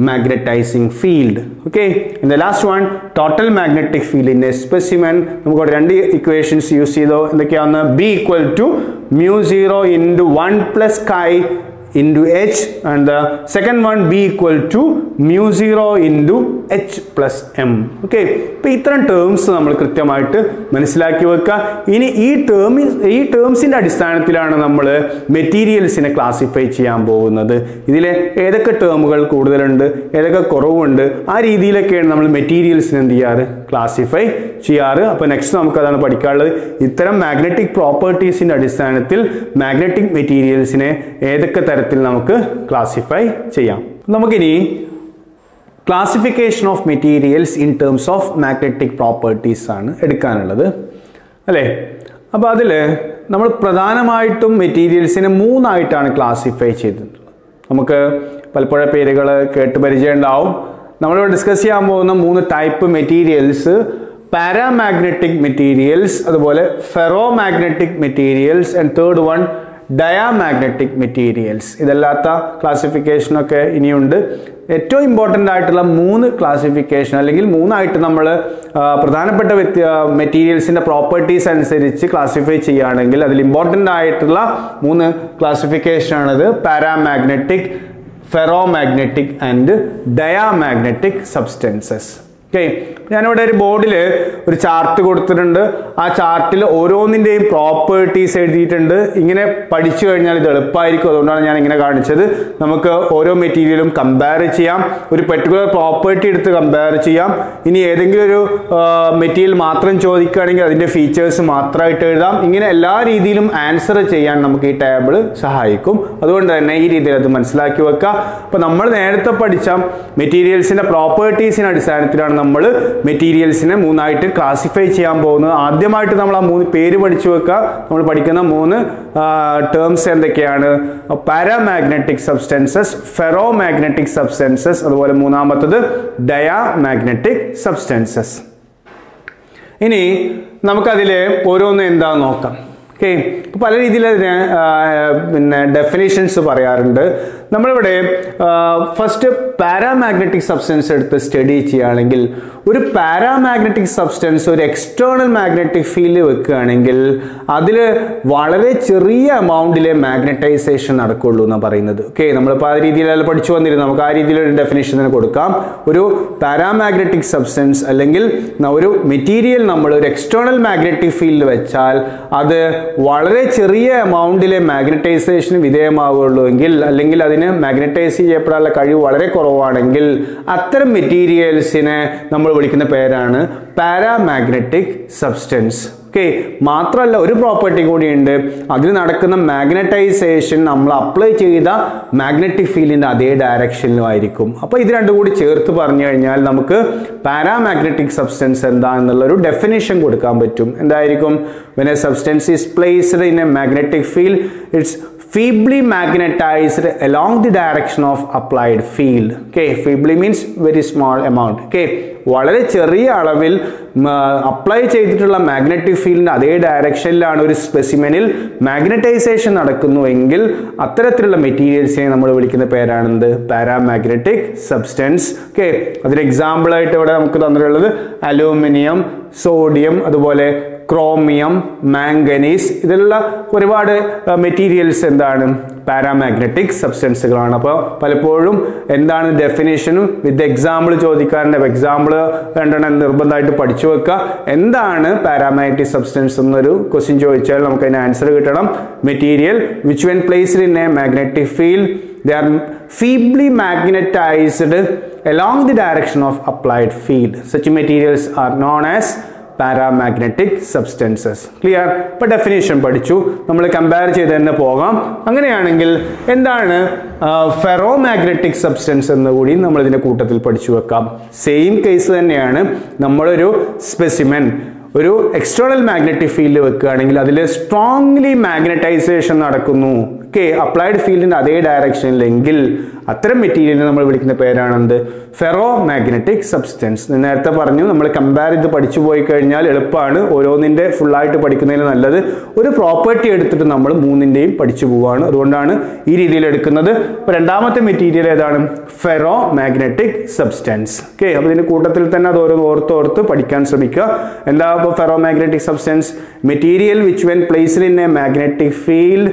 magnetizing field. Okay, and the last one, total magnetic field in a specimen. We got two equations use ചെയ്തോ എന്തൊക്കെയാണ്? B equal to mu 0 into 1 plus chi into h, and the second one B equal to mu 0 into h plus m. Okay, അപ്പോൾ ഇത്തരം terms നമ്മൾ കൃത്യമായിട്ട് മനസ്സിലാക്കി വെക്കുക. ഇനി ഈ ടേംസിൻ്റെ അടിസ്ഥാനത്തിലാണ് നമ്മൾ മെറ്റീരിയൽസിനെ ക്ലാസിഫൈ ചെയ്യാൻ പോകുന്നത്. ഇതിലെ ഏതൊക്കെ ടേമുകൾ കൂടുതലുണ്ട്, ഏതൊക്കെ കുറവുണ്ട്, ആ രീതിയിലൊക്കെയാണ് നമ്മൾ മെറ്റീരിയൽസിനെ എന്ത് ചെയ്യാറ്, ക്ലാസിഫൈ ചെയ്യാറ്. അപ്പോൾ നെക്സ്റ്റ് നമുക്ക് അതാണ് പഠിക്കാനുള്ളത്. ഇത്തരം മാഗ്നറ്റിക് പ്രോപ്പർട്ടീസിൻ്റെ അടിസ്ഥാനത്തിൽ മാഗ്നറ്റിക് മെറ്റീരിയൽസിനെ ഏതൊക്കെ തരത്തിൽ നമുക്ക് ക്ലാസിഫൈ ചെയ്യാം. നമുക്കിനി classification of materials in terms of magnetic properties ആണ് എടുക്കാനുള്ളത് അല്ലേ. അപ്പോൾ അതിൽ നമ്മൾ പ്രധാനമായിട്ടും മെറ്റീരിയൽസിനെ മൂന്നായിട്ടാണ് ക്ലാസിഫൈ ചെയ്തിട്ടുള്ളത്. നമുക്ക് പലപ്പോഴും പേരുകൾ കേട്ട് പരിചയം ഉണ്ടാവും. നമ്മളിവിടെ ഡിസ്കസ് ചെയ്യാൻ പോകുന്ന 3 ടൈപ്പ് മെറ്റീരിയൽസ്, പാരാമാഗ്നറ്റിക് മെറ്റീരിയൽസ്, അതുപോലെ ferromagnetic materials, and third one diamagnetic materials. ഇതല്ലാത്ത ക്ലാസിഫിക്കേഷനൊക്കെ ഇനിയുണ്ട്. ഏറ്റവും ഇമ്പോർട്ടൻ്റ് ആയിട്ടുള്ള 3 ക്ലാസിഫിക്കേഷൻ അല്ലെങ്കിൽ 3ആയിട്ട് നമ്മൾ പ്രധാനപ്പെട്ട മെറ്റീരിയൽസിൻ്റെ പ്രോപ്പർട്ടീസ് അനുസരിച്ച് ക്ലാസിഫൈ ചെയ്യുകയാണെങ്കിൽ അതിൽ ഇമ്പോർട്ടൻ്റ് ആയിട്ടുള്ള 3 ക്ലാസിഫിക്കേഷനാണിത്: paramagnetic, ferromagnetic and diamagnetic substances. Okay, ഞാനിവിടെ ഒരു ബോർഡിൽ ഒരു ചാർട്ട് കൊടുത്തിട്ടുണ്ട്. ആ ചാർട്ടിൽ ഓരോന്നിൻ്റെയും പ്രോപ്പർട്ടീസ് എഴുതിയിട്ടുണ്ട്. ഇങ്ങനെ പഠിച്ചു കഴിഞ്ഞാൽ ഇത് എളുപ്പമായിരിക്കും, അതുകൊണ്ടാണ് ഞാൻ ഇങ്ങനെ കാണിച്ചത്. നമുക്ക് ഓരോ മെറ്റീരിയലും കമ്പയർ ചെയ്യാം, ഒരു പെർട്ടിക്കുലർ പ്രോപ്പർട്ടി എടുത്ത് കമ്പയർ ചെയ്യാം. ഇനി ഏതെങ്കിലും ഒരു മെറ്റീരിയൽ മാത്രം ചോദിക്കുകയാണെങ്കിൽ അതിൻ്റെ ഫീച്ചേഴ്സ് മാത്രമായിട്ട് എഴുതാം. ഇങ്ങനെ എല്ലാ രീതിയിലും ആൻസർ ചെയ്യാൻ നമുക്ക് ഈ ടേബിൾ സഹായിക്കും. അതുകൊണ്ട് തന്നെ ഈ രീതിയിൽ അത് മനസ്സിലാക്കി വെക്കുക. അപ്പോൾ നമ്മൾ നേരത്തെ പഠിച്ച മെറ്റീരിയൽസിൻ്റെ പ്രോപ്പർട്ടീസിൻ്റെ അടിസ്ഥാനത്തിലാണ് നമ്മൾ മെറ്റീരിയൽസിനെ 3ആയിട്ട് ക്ലാസിഫൈ ചെയ്യാൻ പോകുന്നത്. ആദ്യമായിട്ട് നമ്മൾ ആ 3 പേര് പഠിച്ചു വെക്കുക. നമ്മൾ പഠിക്കുന്ന 3 ടേംസ് എന്തൊക്കെയാണ്? പാരാമാഗ്നറ്റിക് സബ്സ്റ്റൻസസ്, ഫെറോമാഗ്നറ്റിക് സബ്സ്റ്റൻസസ്, അതുപോലെ മൂന്നാമത്തത് ഡയാമാഗ്നറ്റിക് സബ്സ്റ്റൻസസ്. ഇനി നമുക്കതിൽ ഓരോന്ന് എന്താണെന്ന് നോക്കാം. ഓക്കെ, പല രീതിയിൽ അതിന് പിന്നെ ഡെഫിനേഷൻസ് പറയാറുണ്ട്. നമ്മളിവിടെ ഫസ്റ്റ് പാരാമാഗ്നറ്റിക് സബ്സ്റ്റൻസ് എടുത്ത് സ്റ്റഡി ചെയ്യുകയാണെങ്കിൽ, ഒരു പാരാമാഗ്നറ്റിക് സബ്സ്റ്റൻസ് ഒരു എക്സ്റ്റേണൽ മാഗ്നറ്റിക് ഫീൽഡ് വെക്കുകയാണെങ്കിൽ അതിൽ വളരെ ചെറിയ എമൗണ്ടിലെ മാഗ്നറ്റൈസേഷൻ നടക്കുള്ളൂ എന്നാണ് പറയുന്നത്. ഓക്കെ, നമ്മളിപ്പോൾ ആ രീതിയിലെല്ലാം പഠിച്ചു വന്നിരുന്നു. നമുക്ക് ആ രീതിയിലൊരു ഡെഫിനേഷൻ തന്നെ കൊടുക്കാം. ഒരു പാരാമാഗ്നറ്റിക് സബ്സ്റ്റൻസ് അല്ലെങ്കിൽ ഒരു മെറ്റീരിയൽ നമ്മൾ ഒരു എക്സ്റ്റേണൽ മാഗ്നറ്റിക് ഫീൽഡ് വെച്ചാൽ അത് വളരെ ചെറിയ എമൗണ്ടിലെ മാഗ്നറ്റൈസേഷന് വിധേയമാവുള്ളൂ എങ്കിൽ, അല്ലെങ്കിൽ അതിന് മാഗ്നറ്റൈസ് ചെയ്യപ്പെടാനുള്ള കഴിവ് വളരെ കുറവാണെങ്കിൽ അത്തരം മെറ്റീരിയൽസിനെ നമ്മൾ വിളിക്കുന്ന പേരാണ് പാരാമാഗ്നറ്റിക് സബ്സ്റ്റൻസ്. ഓക്കെ, മാത്രമല്ല ഒരു പ്രോപ്പർട്ടി കൂടിയുണ്ട്, അതിൽ നടക്കുന്ന മാഗ്നറ്റൈസേഷൻ നമ്മൾ അപ്ലൈ ചെയ്ത മാഗ്നറ്റിക് ഫീൽഡിൻ്റെ അതേ ഡയറക്ഷനിലും ആയിരിക്കും. അപ്പോൾ ഇത് രണ്ടും കൂടി ചേർത്ത് പറഞ്ഞു കഴിഞ്ഞാൽ നമുക്ക് പാരാമാഗ്നറ്റിക് സബ്സ്റ്റൻസ് എന്താണെന്നുള്ളൊരു ഡെഫിനേഷൻ കൊടുക്കാൻ പറ്റും. എന്തായിരിക്കും? when a substance is placed in a magnetic field, it's feebly magnetized along the direction of applied field. Okay, feebly means very small amount. Okay, വളരെ ചെറിയ അളവിൽ അപ്ലൈ ചെയ്തിട്ടുള്ള മാഗ്നറ്റിക് ഫീൽഡിൻ്റെ അതേ ഡയറക്ഷനിലാണ് ഒരു സ്പെസിമെനിൽ മാഗ്നറ്റൈസേഷൻ നടക്കുന്നുവെങ്കിൽ അത്തരത്തിലുള്ള മെറ്റീരിയൽസിനെ നമ്മൾ വിളിക്കുന്ന പേരാണെന്ത്? Paramagnetic substance. ഓക്കെ, അതിന് എക്സാമ്പിളായിട്ട് ഇവിടെ നമുക്ക് തന്നിട്ടുള്ളത് അലൂമിനിയം, സോഡിയം, അതുപോലെ ക്രോമിയം, മാംഗനീസ്, ഇതിലുള്ള ഒരുപാട് മെറ്റീരിയൽസ് എന്താണ് പാരാമാഗ്നറ്റിക് സബ്സ്റ്റൻസുകളാണ്. അപ്പോൾ പലപ്പോഴും എന്താണ് ഡെഫിനേഷനും വിത്ത് എക്സാമ്പിൾ ചോദിക്കാറുണ്ട്. എക്സാമ്പിൾ രണ്ടെണ്ണം നിർബന്ധമായിട്ട് പഠിച്ചു വെക്കുക. എന്താണ് പാരാമാഗ്നറ്റിക് സബ്സ്റ്റൻസ് എന്നൊരു ക്വസ്റ്റ്യൻ ചോദിച്ചാൽ നമുക്ക് അതിന് ആൻസർ കിട്ടണം. Material which when placed in a magnetic field they are feebly magnetized along the direction of applied field. Such materials are known as paramagnetic substances. Clear? ഇപ്പോൾ ഡെഫിനേഷൻ പഠിച്ചു, നമ്മൾ compare ചെയ്ത് തന്നെ പോകാം. അങ്ങനെയാണെങ്കിൽ എന്താണ് ഫെറോമാഗ്നറ്റിക് സബ്സ്റ്റൻസ് എന്ന് കൂടി നമ്മൾ ഇതിന്റെ കൂട്ടത്തിൽ പഠിച്ചു വെക്കാം. സെയിം കേസ് തന്നെയാണ്. നമ്മളൊരു സ്പെസിമെൻ ഒരു എക്സ്റ്റേണൽ മാഗ്നറ്റിക് ഫീൽഡ് വെക്കുകയാണെങ്കിൽ അതിൽ സ്ട്രോങ്ലി മാഗ്നറ്റൈസേഷൻ നടക്കുന്നു, ഓക്കെ, അപ്ലൈഡ് ഫീൽഡിന്റെ അതേ ഡയറക്ഷനിലെങ്കിൽ അത്തരം മെറ്റീരിയലിനെ നമ്മൾ വിളിക്കുന്ന പേരാണെന്ത്? Ferro magnetic substance. നേരത്തെ പറഞ്ഞു, നമ്മൾ കമ്പയർ ചെയ്ത് പഠിച്ചു പോയി കഴിഞ്ഞാൽ എളുപ്പമാണ്. ഓരോന്നിന്റെ ഫുള്ളായിട്ട് പഠിക്കുന്നതിന് നല്ലത് ഒരു പ്രോപ്പർട്ടി എടുത്തിട്ട് നമ്മൾ മൂന്നിന്റെയും പഠിച്ചു പോവുകയാണ്. അതുകൊണ്ടാണ് ഈ രീതിയിൽ എടുക്കുന്നത്. ഇപ്പോൾ രണ്ടാമത്തെ മെറ്റീരിയൽ ഏതാണ്? Ferro magnetic substance. ഓക്കെ, അപ്പോൾ ഇതിന്റെ കൂട്ടത്തിൽ തന്നെ അത് ഓർത്തോർത്ത് പഠിക്കാൻ ശ്രമിക്കുക. എന്താ ഇപ്പോൾ ferro magnetic substance? Material which when placed in a magnetic field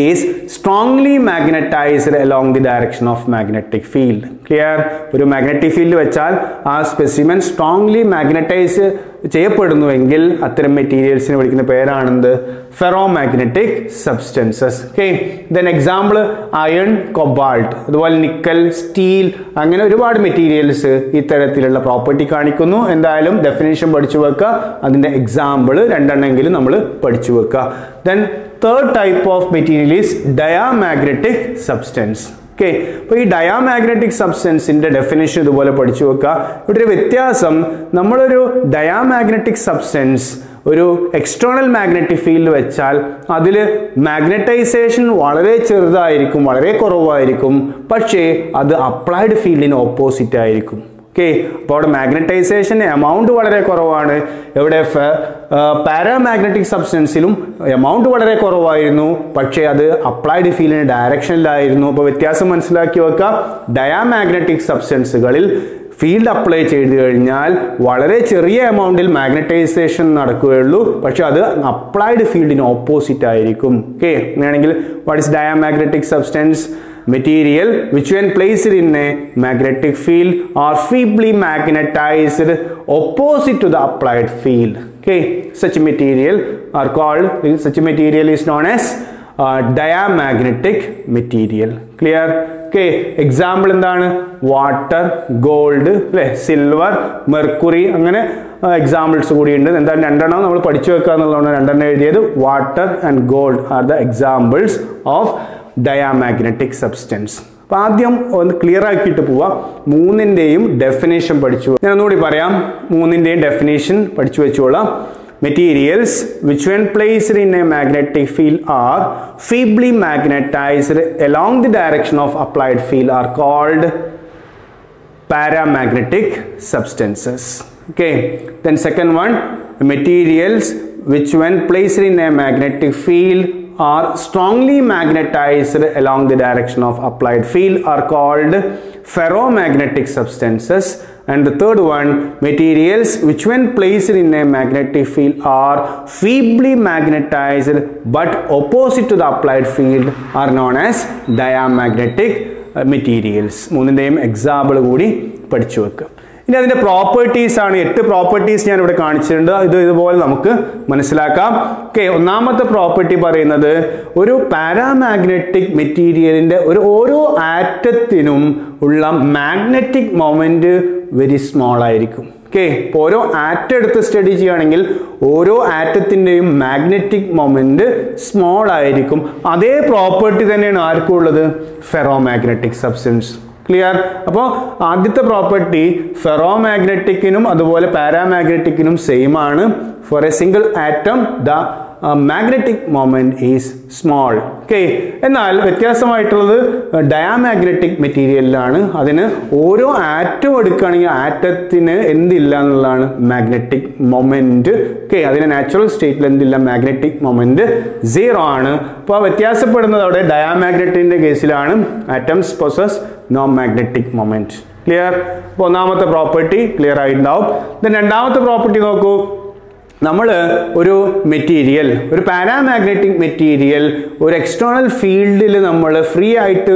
is strongly magnetized along the direction of magnetic field. Clear? ഒരു മാഗ്നറ്റിക് ഫീൽഡ് വെച്ചാൽ ആ സ്പെസിമെൻ സ്ട്രോങ്ലി മാഗ്നറ്റൈസ് ചെയ്യപ്പെടുന്നുവെങ്കിൽ അത്തരം മെറ്റീരിയൽസിനെ വിളിക്കുന്ന പേരാണെന്ത്? Ferromagnetic substances. Okay, then example iron, cobalt, അതുപോലെ nickel, steel, അങ്ങനെ ഒരുപാട് മെറ്റീരിയൽസ് ഇത്തരത്തിലുള്ള പ്രോപ്പർട്ടി കാണിക്കുന്നു. എന്തായാലും ഡെഫിനേഷൻ പഠിച്ചു വെക്കുക, അതിന്റെ എക്സാമ്പിൾ രണ്ടെണ്ണെങ്കിലും നമ്മൾ പഠിച്ചു വെക്കുക. Then third type of material is diamagnetic substance. Okay, അപ്പോൾ ഈ ഡയാമാഗ്നറ്റിക് സബ്സ്റ്റൻസിന്റെ ഡെഫിനേഷൻ ഇതുപോലെ പഠിച്ചു വെക്കുക. ഇവിടെ ഒരു വ്യത്യാസം, നമ്മളൊരു ഡയാമാഗ്നറ്റിക് സബ്സ്റ്റൻസ് ഒരു എക്സ്റ്റേണൽ മാഗ്നറ്റിക് ഫീൽഡ് വെച്ചാൽ അതിൽ മാഗ്നറ്റൈസേഷൻ വളരെ ചെറുതായിരിക്കും, വളരെ കുറവായിരിക്കും. പക്ഷേ അത് അപ്ലൈഡ് ഫീൽഡിന് ഓപ്പോസിറ്റ് ആയിരിക്കും. ഓക്കെ, അപ്പോൾ അവിടെ മാഗ്നറ്റൈസേഷൻ എമൗണ്ട് വളരെ കുറവാണ്. എവിടെ? പാരാമാഗ്നറ്റിക് സബ്സ്റ്റൻസിലും എമൗണ്ട് വളരെ കുറവായിരുന്നു, പക്ഷേ അത് അപ്ലൈഡ് ഫീൽഡിന് ഡയറക്ഷനിലായിരുന്നു. അപ്പോൾ വ്യത്യാസം മനസ്സിലാക്കി വെക്കുക. ഡയാമാഗ്നറ്റിക് സബ്സ്റ്റൻസുകളിൽ ഫീൽഡ് അപ്ലൈ ചെയ്ത് കഴിഞ്ഞാൽ വളരെ ചെറിയ എമൗണ്ടിൽ മാഗ്നറ്റൈസേഷൻ നടക്കുകയുള്ളൂ, പക്ഷെ അത് അപ്ലൈഡ് ഫീൽഡിന് ഓപ്പോസിറ്റ് ആയിരിക്കും. ഓക്കെ, അങ്ങനെയാണെങ്കിൽ what is diamagnetic substance? Material which when placed in a magnetic field are feebly magnetized opposite to the applied field. Okay, such material are called, such material is known as diamagnetic material. Clear? Okay, example എന്താണ്? Water, gold, അല്ലെ, silver, mercury, അങ്ങനെ examples കൂടിയുണ്ട്. എന്തായാലും രണ്ടെണ്ണം നമ്മൾ പഠിച്ചു വെക്കുക എന്നുള്ളതാണ് രണ്ടെണ്ണം എഴുതിയത്. Water and gold are the examples of diamagnetic substance. അപ്പോൾ ആദ്യം ഒന്ന് ക്ലിയർ ആക്കിയിട്ട് പോവാം. മൂന്നിൻ്റെയും ഡെഫിനേഷൻ പഠിച്ചു. ഞാൻ ഒന്നുകൂടി പറയാം, മൂന്നിൻ്റെയും ഡെഫിനേഷൻ പഠിച്ചു വെച്ചോളാം. Materials which when placed in a magnetic field are feebly magnetized along the direction of applied field are called paramagnetic substances. Okay, then second one, materials which when placed in a magnetic field are strongly magnetized along the direction of applied field are called ferromagnetic substances. And the third one, materials which when placed in a magnetic field are feebly magnetized but opposite to the applied field are known as diamagnetic materials. മൂന്നിൻ്റെയും example കൂടി പഠിച്ചു വെക്കുക. ഇനി അതിൻ്റെ properties ആണ്. 8 properties ഞാൻ ഇവിടെ കാണിച്ചിട്ടുണ്ട്. ഇതുപോലെ നമുക്ക് മനസ്സിലാക്കാം. ഓക്കെ, ഒന്നാമത്തെ പ്രോപ്പർട്ടി പറയുന്നത് ഒരു പാരാമാഗ്നറ്റിക് മെറ്റീരിയലിൻ്റെ ഓരോ ആറ്റത്തിനും ഉള്ള മാഗ്നറ്റിക് മൊമെന്റ് വെരി സ്മോൾ ആയിരിക്കും. ഓക്കെ, ഇപ്പോൾ ഓരോ ആറ്റം എടുത്ത് സ്റ്റഡി ചെയ്യുകയാണെങ്കിൽ ഓരോ ആറ്റത്തിൻ്റെയും മാഗ്നറ്റിക് മൊമെന്റ് സ്മോൾ ആയിരിക്കും. അതേ പ്രോപ്പർട്ടി തന്നെയാണ് ആർക്കും ഉള്ളത്? Ferromagnetic substance. ക്ലിയർ? അപ്പോൾ ആദ്യത്തെ പ്രോപ്പർട്ടി ഫെറോമാഗ്നറ്റിക്കിനും അതുപോലെ പാരാമാഗ്നറ്റിക്കിനും സെയിം ആണ്. For a single atom the magnetic moment is small. Okay, എന്നാൽ വ്യത്യാസമായിട്ടുള്ളത് ഡയാമാഗ്നറ്റിക് മെറ്റീരിയലിലാണ്. അതിന് ഓരോ ആറ്റം എടുക്കുകയാണെങ്കിൽ ആറ്റത്തിന് എന്തില്ല എന്നുള്ളതാണ്? Magnetic moment. ഓക്കെ, അതിന് നാച്ചുറൽ സ്റ്റേറ്റിൽ എന്തില്ല? മാഗ്നറ്റിക് മൊമെന്റ് 0 ആണ്. അപ്പോൾ വ്യത്യാസപ്പെടുന്നത് അവിടെ ഡയാമാഗ്നറ്റിന്റെ കേസിലാണ്. Atoms possess no magnetic moment. Clear? അപ്പോൾ ഒന്നാമത്തെ പ്രോപ്പർട്ടി ക്ലിയർ ആയിട്ടുണ്ടാവും. രണ്ടാമത്തെ പ്രോപ്പർട്ടി നോക്കൂ. നമ്മൾ ഒരു മെറ്റീരിയൽ, ഒരു പാരാമാഗ്നറ്റിക് മെറ്റീരിയൽ ഒരു എക്സ്റ്റേണൽ ഫീൽഡിൽ നമ്മൾ ഫ്രീ ആയിട്ട്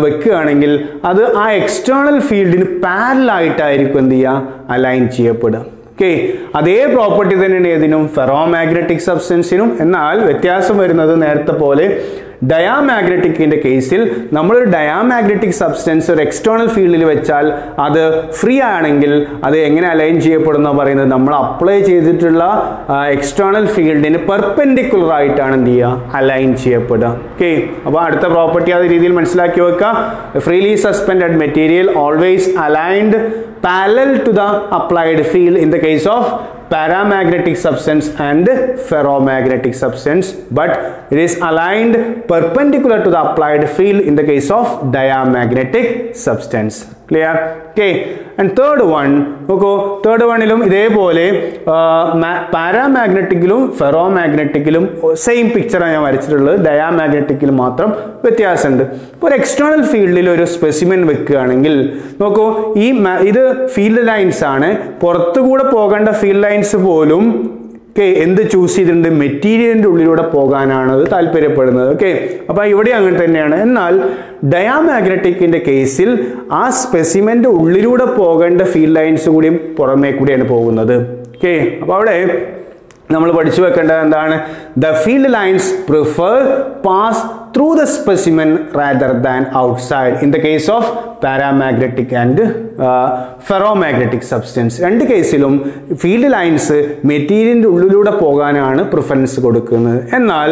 വെക്കുകയാണെങ്കിൽ അത് ആ എക്സ്റ്റേണൽ ഫീൽഡിന് പാരലായിട്ടായിരിക്കും എന്ത് ചെയ്യുക, അലൈൻ ചെയ്യപ്പെടുക. ഓക്കെ, അതേ പ്രോപ്പർട്ടി തന്നെയാണ് ഏതിനും, ഫെറോമാഗ്നറ്റിക് സബ്സ്റ്റൻസിനും. എന്നാൽ വ്യത്യാസം വരുന്നത് നേരത്തെ പോലെ ഡയാമാഗ്നറ്റിക്കിന്റെ കേസിൽ നമ്മളൊരു ഡയാമാഗ്നറ്റിക് സബ്സ്റ്റൻസ് ഒരു എക്സ്റ്റേണൽ ഫീൽഡിൽ വെച്ചാൽ അത് ഫ്രീ ആണെങ്കിൽ അത് എങ്ങനെ അലൈൻ ചെയ്യപ്പെടുന്ന പറയുന്നത്, നമ്മൾ അപ്ലൈ ചെയ്തിട്ടുള്ള എക്സ്റ്റേണൽ ഫീൽഡിന് പെർപെൻഡിക്കുലർ ആയിട്ടാണ് എന്ത് ചെയ്യുക, അലൈൻ ചെയ്യപ്പെടുക. ഓക്കെ, അപ്പോൾ അടുത്ത പ്രോപ്പർട്ടി അത് രീതിയിൽ മനസ്സിലാക്കി വെക്കുക. Freely suspended material always aligned parallel to the applied field in the case of paramagnetic substance and ferromagnetic substance, but it is aligned perpendicular to the applied field in the case of diamagnetic substance. Clear? Okay, and third one, okay, third one ilum ideypole paramagneticilum ferromagneticilum same picture ആണ് ഞാൻ വരച്ചിട്ടുള്ളത്. ഡയാമാഗ്നറ്റിക്കിൽ മാത്രം വ്യത്യാസമുണ്ട്. ഇപ്പോൾ ഒരു external ഫീൽഡിൽ ഒരു specimen വെക്കുകയാണെങ്കിൽ നോക്കൂ, ഇത് ഫീൽഡ് ലൈൻസ് ആണ്. പുറത്തുകൂടെ പോകേണ്ട ഫീൽഡ് ലൈൻസ് പോലും എന്ത് ചൂസ് ചെയ്തിട്ടുണ്ട്, മെറ്റീരിയലിൻ്റെ ഉള്ളിലൂടെ പോകാനാണ് അത് താല്പര്യപ്പെടുന്നത്. ഓക്കെ, അപ്പോൾ ഇവിടെ അങ്ങനെ തന്നെയാണ്. എന്നാൽ ഡയാമാഗ്നറ്റിക്കിൻ്റെ കേസിൽ ആ സ്പെസിമെൻ്റെ ഉള്ളിലൂടെ പോകേണ്ട ഫീൽഡ് ലൈൻസ് കൂടിയും പുറമേ കൂടിയാണ് പോകുന്നത്. ഓക്കെ, അപ്പോൾ അവിടെ നമ്മൾ പഠിച്ചു വെക്കേണ്ടത് എന്താണ്, the field lines prefer pass through the specimen rather than outside in the case of paramagnetic and ferromagnetic substance. രണ്ട് കേസിലും ഫീൽഡ് ലൈൻസ് മെറ്റീരിയലിൻ്റെ ഉള്ളിലൂടെ പോകാനാണ് പ്രിഫറൻസ് കൊടുക്കുന്നത്. എന്നാൽ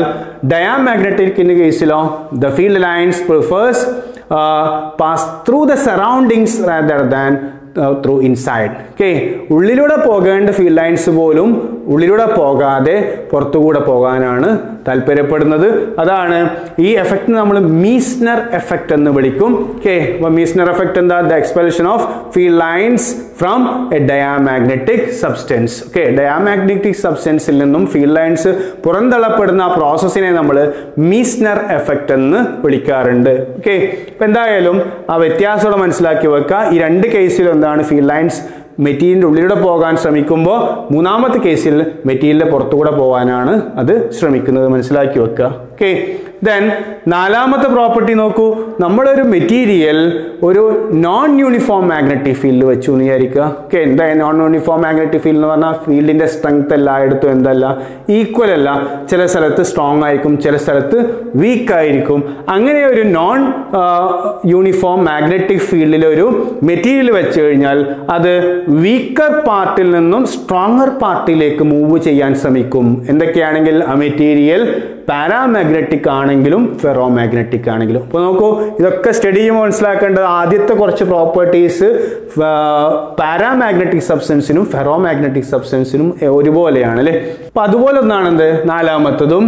ഡയാമാഗ്നറ്റിക്കിൻ്റെ കേസിലോ the field lines prefers pass through the surroundings rather than through inside. Okay, ഉള്ളിലൂടെ പോകേണ്ട ഫീൽഡ് ലൈൻസ് പോലും ഉള്ളിലൂടെ പോകാതെ പുറത്തുകൂടെ പോകാനാണ് താല്പര്യപ്പെടുന്നത്. അതാണ് ഈ എഫക്റ്റ് നമ്മൾ മീസ്നർ എഫക്റ്റ് എന്ന് വിളിക്കും. ഓക്കെ, അപ്പോൾ മീസ്നർ എഫക്റ്റ് എന്താ, the expulsion of field lines from a diamagnetic substance. Okay, diamagnetic സബ്സ്റ്റൻസിൽ നിന്നും ഫീൽഡ് ലൈൻസ് പുറന്തള്ളപ്പെടുന്ന ആ പ്രോസസ്സിനെ നമ്മൾ മീസ്നർ എഫക്റ്റ് എന്ന് വിളിക്കാറുണ്ട്. ഓക്കെ, അപ്പോൾ എന്തായാലും ആ വ്യത്യാസം മനസ്സിലാക്കി വെക്കുക. ഈ രണ്ട് കേസിലും എന്താണ്, ഫീൽഡ് ലൈൻസ് മെറ്റീരിയലിൻ്റെ ഉള്ളിലൂടെ പോകാൻ ശ്രമിക്കുമ്പോൾ മൂന്നാമത്തെ കേസിൽ മെറ്റീരിയലിൻ്റെ പുറത്തുകൂടെ പോകാനാണ് അത് ശ്രമിക്കുന്നത്, മനസ്സിലാക്കി വെക്കുക. ഓക്കെ, ദെൻ നാലാമത്തെ പ്രോപ്പർട്ടി നോക്കൂ. നമ്മളൊരു മെറ്റീരിയൽ ഒരു നോൺ യൂണിഫോം മാഗ്നറ്റിക് ഫീൽഡ് വെച്ചു എന്ന് വിചാരിക്കുക. ഓക്കെ, എന്താ നോൺ യൂണിഫോം മാഗ്നറ്റിക് ഫീൽഡ് എന്ന് പറഞ്ഞാൽ ഫീൽഡിൻ്റെ സ്ട്രെങ്ത് എല്ലായിടത്തും എന്തല്ല, ഈക്വൽ അല്ല. ചില സ്ഥലത്ത് സ്ട്രോങ് ആയിരിക്കും, ചില സ്ഥലത്ത് വീക്ക് ആയിരിക്കും. അങ്ങനെ ഒരു നോൺ യൂണിഫോം മാഗ്നറ്റിക് ഫീൽഡിൽ ഒരു മെറ്റീരിയൽ വെച്ച് കഴിഞ്ഞാൽ അത് വീക്കർ പാർട്ടിൽ നിന്നും സ്ട്രോങ്ങർ പാർട്ടിലേക്ക് മൂവ് ചെയ്യാൻ ശ്രമിക്കും. എന്തൊക്കെയാണെങ്കിൽ ആ മെറ്റീരിയൽ പാരാമാഗ്നറ്റിക് ആണെങ്കിലും ഫെറോമാഗ്നറ്റിക് ആണെങ്കിലും. അപ്പോൾ നോക്കൂ, ഇതൊക്കെ സ്റ്റഡി ചെയ്യുമ്പോൾ മനസ്സിലാക്കേണ്ടത് ആദ്യത്തെ കുറച്ച് പ്രോപ്പർട്ടീസ് പാരാമാഗ്നറ്റിക് സബ്സ്റ്റൻസിനും ഫെറോമാഗ്നറ്റിക് സബ്സ്റ്റൻസിനും ഒരുപോലെയാണ് അല്ലേ. അപ്പോൾ അതുപോലെ ഒന്നാണ് എന്ത് നാലാമത്തതും,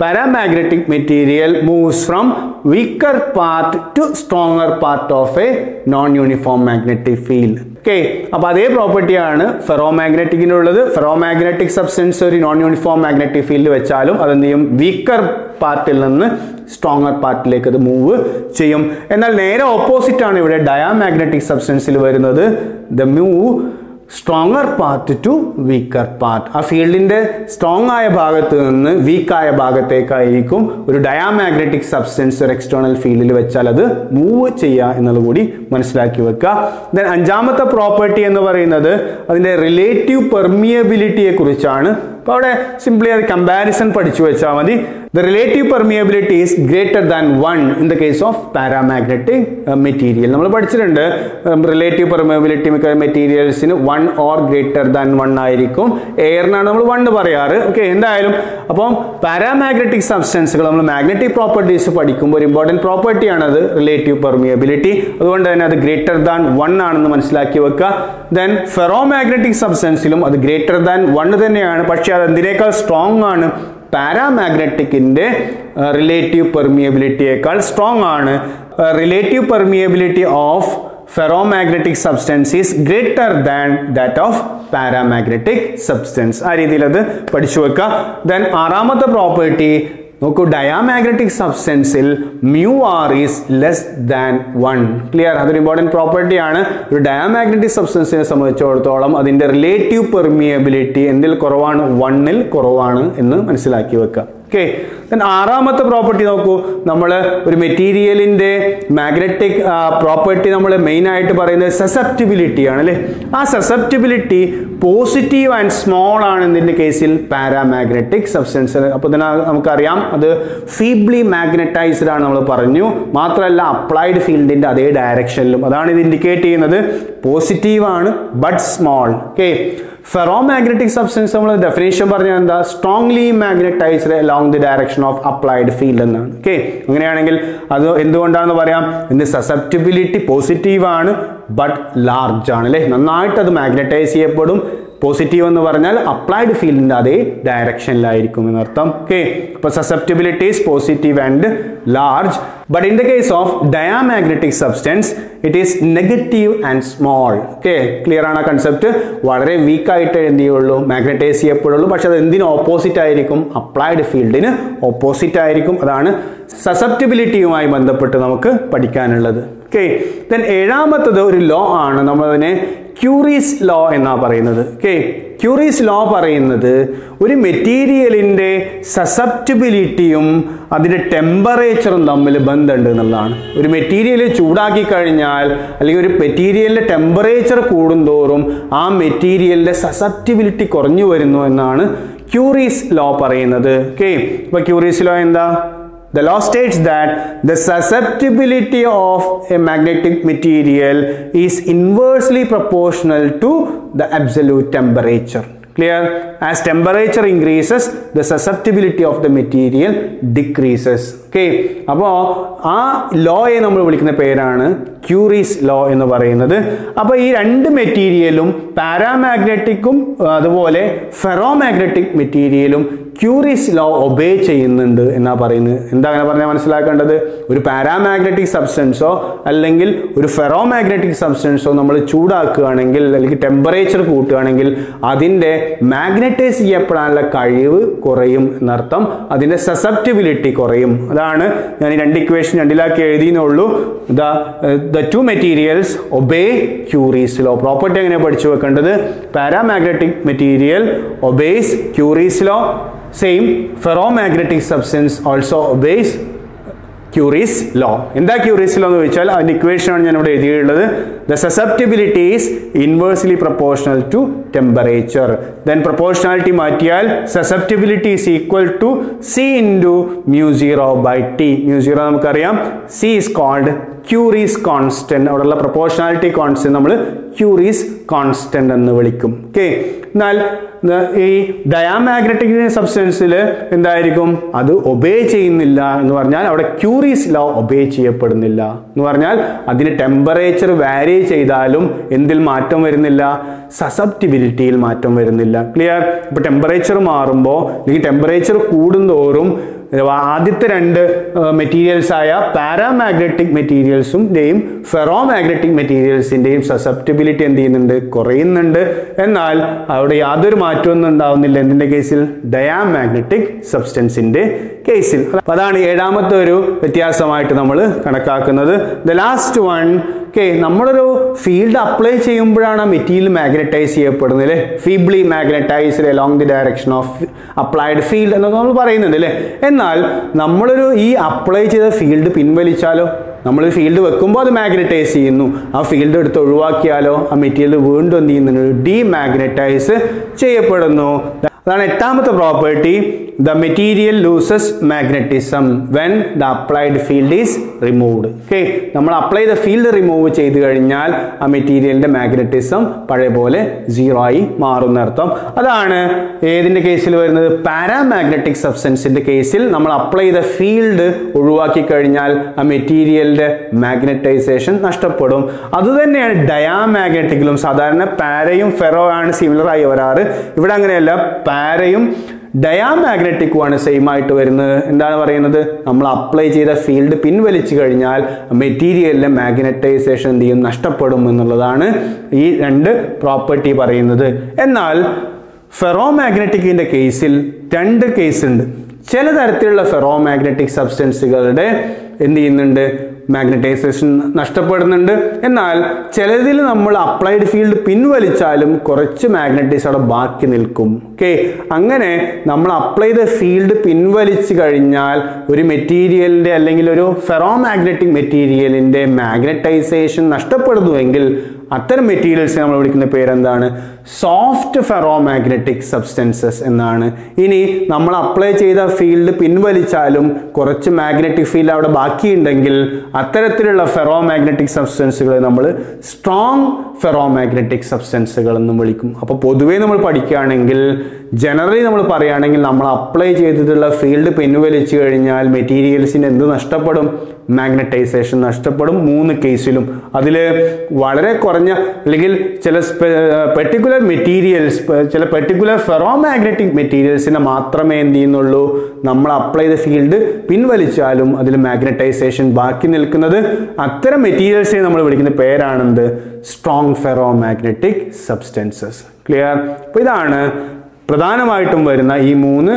paramagnetic material moves from weaker part to stronger part of a non-uniform magnetic field. Okay, അപ്പോൾ അതേ പ്രോപ്പർട്ടിയാണ് ഫെറോമാഗ്നറ്റിക്കിൻ്റെ ഉള്ളത്. ഫെറോമാഗ്നറ്റിക് സബ്സ്റ്റൻസ് ഒരു നോൺ യൂണിഫോം മാഗ്നറ്റിക് ഫീൽഡ് വെച്ചാലും അതെന്ത് ചെയ്യും, വീക്കർ പാർട്ടിൽ നിന്ന് സ്ട്രോങ്ങർ പാർട്ടിലേക്ക് അത് മൂവ് ചെയ്യും. എന്നാൽ നേരെ ഓപ്പോസിറ്റ് ആണ് ഇവിടെ ഡയാമാഗ്നറ്റിക് സബ്സ്റ്റൻസിൽ വരുന്നത്. The move stronger part two weaker part. ആ ഫീൽഡിൻ്റെ സ്ട്രോങ് ആയ ഭാഗത്ത് നിന്ന് വീക്കായ ഭാഗത്തേക്കായിരിക്കും ഒരു ഡയാമാഗ്നറ്റിക് സബ്സ്റ്റൻസ് ഒരു എക്സ്റ്റേണൽ ഫീൽഡിൽ വെച്ചാൽ അത് മൂവ് ചെയ്യുക എന്നുള്ളത് കൂടി മനസ്സിലാക്കി വെക്കുക. ദെൻ അഞ്ചാമത്തെ പ്രോപ്പർട്ടി എന്ന് പറയുന്നത് അതിൻ്റെ റിലേറ്റീവ് പെർമിയബിലിറ്റിയെ കുറിച്ചാണ്. അപ്പോൾ അവിടെ സിംപ്ലി അത് കമ്പാരിസൺ പഠിച്ചു വെച്ചാൽ മതി. The relative permeability is greater than 1 in the case of paramagnetic material. നമ്മൾ പഠിച്ചിട്ടുണ്ട് റിലേറ്റീവ് പെർമിയബിലിറ്റി മിക്ക മെറ്റീരിയൽസിന് 1 or greater than 1 ആയിരിക്കും. എയറിനാണ് നമ്മൾ 1 പറയാറ്. ഓക്കെ, എന്തായാലും അപ്പം പാരാമാഗ്നറ്റിക് സബ്സ്റ്റൻസുകൾ നമ്മൾ മാഗ്നറ്റിക് പ്രോപ്പർട്ടീസ് പഠിക്കുമ്പോൾ ഒരു ഇമ്പോർട്ടൻറ്റ് പ്രോപ്പർട്ടിയാണത് റിലേറ്റീവ് പെർമിയബിലിറ്റി. അതുകൊണ്ട് തന്നെ അത് ഗ്രേറ്റർ ദാൻ 1 ആണെന്ന് മനസ്സിലാക്കി വെക്കുക. ദെൻ ഫെറോമാഗ്നറ്റിക് സബ്സ്റ്റൻസിലും അത് ഗ്രേറ്റർ ദാൻ 1 തന്നെയാണ്. പക്ഷേ അത് എന്തിനേക്കാൾ സ്ട്രോങ് ആണ്, പാരാമാഗ്നറ്റിക്കിൻ്റെ റിലേറ്റീവ് പെർമിയബിലിറ്റിയേക്കാൾ സ്ട്രോങ് ആണ്. Relative permeability of ferromagnetic substance is greater than that of paramagnetic substance. ആ രീതിയിൽ അത് പഠിച്ചു വെക്കുക. ദെൻ ആറാമത്തെ പ്രോപ്പർട്ടി, നോക്കൂ, ഡയാമാഗ്നറ്റിക് സബ്സ്റ്റൻസിൽ μr is less than 1. Clear? അതൊരു ഇമ്പോർട്ടൻറ്റ് പ്രോപ്പർട്ടി ആണ്. ഒരു ഡയാമാഗ്നറ്റിക് സബ്സ്റ്റൻസിനെ സംബന്ധിച്ചിടത്തോളം അതിൻ്റെ റിലേറ്റീവ് പെർമിയബിലിറ്റി എന്തിൽ കുറവാണ്? 1ൽ കുറവാണ് എന്ന് മനസ്സിലാക്കി വെക്കുക. ഓക്കെ, ആറാമത്തെ പ്രോപ്പർട്ടി നോക്കൂ, നമ്മൾ ഒരു മെറ്റീരിയലിൻ്റെ മാഗ്നറ്റിക് പ്രോപ്പർട്ടി നമ്മൾ മെയിൻ ആയിട്ട് പറയുന്നത് സസെപ്റ്റിബിലിറ്റി ആണ് അല്ലേ. ആ സസെപ്റ്റിബിലിറ്റി പോസിറ്റീവ് ആൻഡ് സ്മോൾ ആണ് ഇതിൻ്റെ കേസിൽ പാരാമാഗ്നറ്റിക് സബ്സ്റ്റൻസ്. അപ്പോൾ തന്നെ നമുക്കറിയാം അത് ഫീബ്ലി മാഗ്നറ്റൈസ്ഡ് ആണ് നമ്മൾ പറഞ്ഞു. മാത്രമല്ല അപ്ലൈഡ് ഫീൽഡിൻ്റെ അതേ ഡയറക്ഷനിലും. അതാണ് ഇത് ഇൻഡിക്കേറ്റ് ചെയ്യുന്നത്. പോസിറ്റീവ് ആണ് but small. Okay, ferromagnetic substance നമ്മൾ ഡെഫിനേഷൻ പറഞ്ഞാൽ എന്താ? Strongly magnetised along the direction of applied field എന്നാണ്. ഓക്കെ, അങ്ങനെയാണെങ്കിൽ അത് എന്തുകൊണ്ടാണെന്ന് പറയാം? ഇതിന്റെ സസെപ്റ്റിബിലിറ്റി പോസിറ്റീവ് ആണ് ബട്ട് ലാർജ് ആണ് അല്ലേ. നന്നായിട്ട് അത് മാഗ്നറ്റൈസ് ചെയ്യപ്പെടും. പോസിറ്റീവ് എന്ന് പറഞ്ഞാൽ അപ്ലൈഡ് ഫീൽഡിന്റെ അതേ ഡയറക്ഷനിലായിരിക്കും എന്നർത്ഥം. ഓക്കെ, അപ്പോൾ susceptibility is positive and large. But in the case of diamagnetic substance it is negative and small. Okay, clear ആണ് കൺസെപ്റ്റ്. വളരെ വീക്കായിട്ട് എന്ത് ചെയ്യുള്ളൂ? മാഗ്നറ്റൈസ് ചെയ്യപ്പെടുള്ളൂ. പക്ഷെ അത് എന്തിന് ഓപ്പോസിറ്റ് ആയിരിക്കും? അപ്ലൈഡ് ഫീൽഡിന് ഓപ്പോസിറ്റ് ആയിരിക്കും. അതാണ് സസെപ്റ്റിബിലിറ്റിയുമായി ബന്ധപ്പെട്ട് നമുക്ക് പഠിക്കാനുള്ളത്. ഓക്കെ, ദെൻ ഏഴാമത്തത് ഒരു ലോ ആണ്. നമ്മളതിനെ ക്യൂറീസ് ലോ എന്നാണ് പറയുന്നത്. ഓക്കെ, ക്യൂറീസ് ലോ പറയുന്നത് ഒരു മെറ്റീരിയലിൻ്റെ സസെപ്റ്റിബിലിറ്റിയും അതിൻ്റെ ടെമ്പറേച്ചറും തമ്മിൽ ബന്ധമുണ്ട് എന്നുള്ളതാണ്. ഒരു മെറ്റീരിയൽ ചൂടാക്കി കഴിഞ്ഞാൽ അല്ലെങ്കിൽ ഒരു മെറ്റീരിയലിൻ്റെ ടെമ്പറേച്ചർ കൂടുന്തോറും ആ മെറ്റീരിയലിൻ്റെ സസെപ്റ്റിബിലിറ്റി കുറഞ്ഞു വരുന്നു എന്നാണ് ക്യൂറീസ് ലോ പറയുന്നത്. ഓക്കെ, അപ്പോൾ ക്യൂറീസ് ലോ എന്താ? The law states that the susceptibility of a magnetic material is inversely proportional to the absolute temperature. Clear? As temperature increases, the susceptibility of the material decreases. Okay, അപ്പോൾ ആ ലോയെ നമ്മൾ വിളിക്കുന്ന പേരാണ് Curie's law എന്ന് പറയുന്നത്. അപ്പോൾ ഈ രണ്ട് മെറ്റീരിയലും പാരാമാഗ്നറ്റിക്കും അതുപോലെ ഫെറോമാഗ്നറ്റിക് മെറ്റീരിയലും ക്യൂറീസ് ലോ ഒബേ ചെയ്യുന്നുണ്ട് എന്നാ പറയുന്നത്. എന്താ അങ്ങനെ പറഞ്ഞാൽ മനസ്സിലാക്കേണ്ടത്? ഒരു പാരാമാഗ്നറ്റിക് സബ്സ്റ്റൻസോ അല്ലെങ്കിൽ ഒരു ഫെറോമാഗ്നറ്റിക് സബ്സ്റ്റൻസോ നമ്മൾ ചൂടാക്കുകയാണെങ്കിൽ അല്ലെങ്കിൽ ടെമ്പറേച്ചർ കൂട്ടുകയാണെങ്കിൽ അതിൻ്റെ മാഗ്നറ്റൈസ് ചെയ്യപ്പെടാനുള്ള കഴിവ് കുറയും എന്നർത്ഥം. അതിൻ്റെ സസെപ്റ്റിബിലിറ്റി കുറയും. അതാണ് ഞാൻ ഈ രണ്ട് ഇക്വേഷൻ രണ്ടിലാക്കി എഴുതിയെന്നുള്ളൂ. The two materials obey Curie's law. പ്രോപ്പർട്ടി എങ്ങനെയാണ് പഠിച്ചു വെക്കേണ്ടത്? Paramagnetic material obeys Curie's law. Same ferromagnetic substance also obeys Curie's law. എന്താ Curie's law എന്ന് ചോദിച്ചാൽ അതിൻ്റെ ഇക്വേഷൻ ആണ് ഞാൻ ഇവിടെ എഴുതിയിട്ടുള്ളത്. The susceptibility is inversely proportional to temperature. Then proportionality മാറ്റിയാൽ susceptibility is equal to C into mu0 by T. mu0 നമുക്കറിയാം. C is called Curie's constant. അവിടെയുള്ള പ്രൊപ്പോർഷണാലിറ്റി കോൺസ്റ്റന്റ് നമ്മൾ Curie's constant എന്ന് വിളിക്കും. ഓക്കെ, എന്നാൽ ഈ ഡയാമാഗ്നറ്റിക് സബ്സ്റ്റൻസിൽ എന്തായിരിക്കും? അത് ഒബേ ചെയ്യുന്നില്ല എന്ന് പറഞ്ഞാൽ അവിടെ ക്യൂറീസ് ലോ ഒബേ ചെയ്യപ്പെടുന്നില്ല എന്ന് പറഞ്ഞാൽ അതിന് ടെമ്പറേച്ചർ വാരി ചെയ്താലും എന്തിൽ മാറ്റം വരുന്നില്ല? സസെപ്റ്റിബിലിറ്റിയിൽ മാറ്റം വരുന്നില്ല. ക്ലിയർ? ഇപ്പോൾ ടെമ്പറേച്ചർ മാറുമ്പോൾ അല്ലെങ്കിൽ ടെമ്പറേച്ചർ കൂടുന്തോറും ആദ്യത്തെ രണ്ട് മെറ്റീരിയൽസ് ആയ പാരാമാഗ്നറ്റിക് മെറ്റീരിയൽസിൻ്റെയും ഫെറോമാഗ്നറ്റിക് മെറ്റീരിയൽസിൻ്റെയും സസെപ്റ്റിബിലിറ്റി എന്ത് ചെയ്യുന്നുണ്ട്? കുറയുന്നുണ്ട്. എന്നാൽ അവിടെ യാതൊരു മാറ്റമൊന്നും ഉണ്ടാവുന്നില്ല. എന്തിൻ്റെ കേസിൽ? ഡയാമാഗ്നറ്റിക് സബ്സ്റ്റൻസിൻ്റെ കേസിൽ. അതാണ് ഏഴാമത്തെ ഒരു വ്യത്യാസമായിട്ട് നമ്മൾ കണക്കാക്കുന്നത്. ദ ലാസ്റ്റ് വൺ, ഓക്കെ, നമ്മളൊരു ഫീൽഡ് അപ്ലൈ ചെയ്യുമ്പോഴാണ് ആ മെറ്റീരിയൽ മാഗ്നറ്റൈസ് ചെയ്യപ്പെടുന്നത് അല്ലേ. Feebly magnetised along the direction of applied field എന്നൊക്കെ നമ്മൾ പറയുന്നുണ്ട് അല്ലേ. എന്നാൽ നമ്മളൊരു ഈ അപ്ലൈ ചെയ്ത ഫീൽഡ് പിൻവലിച്ചാലോ? നമ്മൾ ഫീൽഡ് വെക്കുമ്പോൾ അത് മാഗ്നറ്റൈസ് ചെയ്യുന്നു. ആ ഫീൽഡ് എടുത്ത് ഒഴിവാക്കിയാലോ ആ മെറ്റീരിയൽ വീണ്ടും എന്ത് ചെയ്യുന്നുണ്ട്? ഡീമാഗ്നറ്റൈസ് ചെയ്യപ്പെടുന്നു. അതാണ് എട്ടാമത്തെ property. The material loses magnetism when the applied field is removed. Okay, നമ്മൾ അപ്ലൈ ചെയ്ത ഫീൽഡ് റിമൂവ് ചെയ്ത് കഴിഞ്ഞാൽ ആ മെറ്റീരിയലിന്റെ മാഗ്നറ്റിസം പഴയ പോലെ സീറോ ആയി മാറുന്ന അർത്ഥം. അതാണ് ഏതിന്റെ കേസിൽ വരുന്നത്? പാരാമാഗ്നറ്റിക് സബ്സ്റ്റൻസിന്റെ കേസിൽ നമ്മൾ അപ്ലൈ ചെയ്ത ഫീൽഡ് ഒഴിവാക്കി കഴിഞ്ഞാൽ ആ മെറ്റീരിയലിന്റെ മാഗ്നറ്റൈസേഷൻ നഷ്ടപ്പെടും. അതുതന്നെയാണ് ഡയാമാഗ്നറ്റിക്കിലും. സാധാരണ പാരയും ഫെറോ ആണ് സിമിലർ ആയി വരാറ്. ഇവിടെ അങ്ങനെയല്ല, പാരയും ഡയാമാഗ്നറ്റിക്കുമാണ് സെയിം ആയിട്ട് വരുന്നത്. എന്താണ് പറയുന്നത്? നമ്മൾ അപ്ലൈ ചെയ്ത ഫീൽഡ് പിൻവലിച്ചു കഴിഞ്ഞാൽ മെറ്റീരിയലിലെ മാഗ്നറ്റൈസേഷൻ എന്ത് ചെയ്യും? നഷ്ടപ്പെടും എന്നുള്ളതാണ് ഈ രണ്ട് പ്രോപ്പർട്ടി പറയുന്നത്. എന്നാൽ ഫെറോമാഗ്നറ്റിക്കിന്റെ കേസിൽ രണ്ട് കേസ് ഉണ്ട്. ചില തരത്തിലുള്ള ഫെറോ മാഗ്നറ്റിക് സബ്സ്റ്റൻസുകളുടെ എന്ത് ചെയ്യുന്നുണ്ട്, മാഗ്നറ്റൈസേഷൻ നഷ്ടപ്പെടുന്നുണ്ട്. എന്നാൽ ചിലതിൽ നമ്മൾ അപ്ലൈഡ് ഫീൽഡ് പിൻവലിച്ചാലും കുറച്ച് മാഗ്നറ്റിക്സ് അവിടെ ബാക്കി നിൽക്കും. ഓക്കെ, അങ്ങനെ നമ്മൾ അപ്ലൈ ചെയ്ത ഫീൽഡ് പിൻവലിച്ച് കഴിഞ്ഞാൽ ഒരു മെറ്റീരിയലിൻ്റെ അല്ലെങ്കിൽ ഒരു ഫെറോ മാഗ്നറ്റിക് മെറ്റീരിയലിൻ്റെ മാഗ്നറ്റൈസേഷൻ നഷ്ടപ്പെടുന്നുവെങ്കിൽ അത്തരം മെറ്റീരിയൽസ് നമ്മൾ വിളിക്കുന്ന പേരെന്താണ്? സോഫ്റ്റ് ഫെറോ മാഗ്നറ്റിക് സബ്സ്റ്റൻസസ് എന്നാണ്. ഇനി നമ്മൾ അപ്ലൈ ചെയ്ത ഫീൽഡ് പിൻവലിച്ചാലും കുറച്ച് മാഗ്നറ്റിക് ഫീൽഡ് അവിടെ ബാക്കിയുണ്ടെങ്കിൽ അത്തരത്തിലുള്ള ഫെറോ മാഗ്നറ്റിക് സബ്സ്റ്റൻസുകൾ നമ്മൾ സ്ട്രോങ് ഫെറോ മാഗ്നറ്റിക് സബ്സ്റ്റൻസുകൾ എന്നും വിളിക്കും. അപ്പോൾ പൊതുവേ നമ്മൾ പഠിക്കുകയാണെങ്കിൽ ജനറലി നമ്മൾ പറയുകയാണെങ്കിൽ നമ്മൾ അപ്ലൈ ചെയ്തിട്ടുള്ള ഫീൽഡ് പിൻവലിച്ചു കഴിഞ്ഞാൽ മെറ്റീരിയൽസിന് എന്ത് നഷ്ടപ്പെടും? മാഗ്നറ്റൈസേഷൻ നഷ്ടപ്പെടും. 3 കേസിലും. അതിൽ വളരെ കുറഞ്ഞ അല്ലെങ്കിൽ ചില പെർട്ടിക്കുലർ മെറ്റീരിയൽസ്, ചില പെർട്ടിക്കുലർ ഫെറോ മാഗ്നറ്റിക് മെറ്റീരിയൽസിനെ മാത്രമേ എന്ത് ചെയ്യുന്നുള്ളൂ, നമ്മൾ അപ്ലൈ ചെയ്ത ഫീൽഡ് പിൻവലിച്ചാലും അതിൽ മാഗ്നറ്റൈസേഷൻ ബാക്കി നിൽക്കുന്നത്. അത്തരം മെറ്റീരിയൽസിനെ നമ്മൾ വിളിക്കുന്ന പേരാണെന്ത്? Strong ferromagnetic substances. Clear? അപ്പോൾ ഇതാണ് പ്രധാനമായിട്ടും വരുന്ന ഈ 3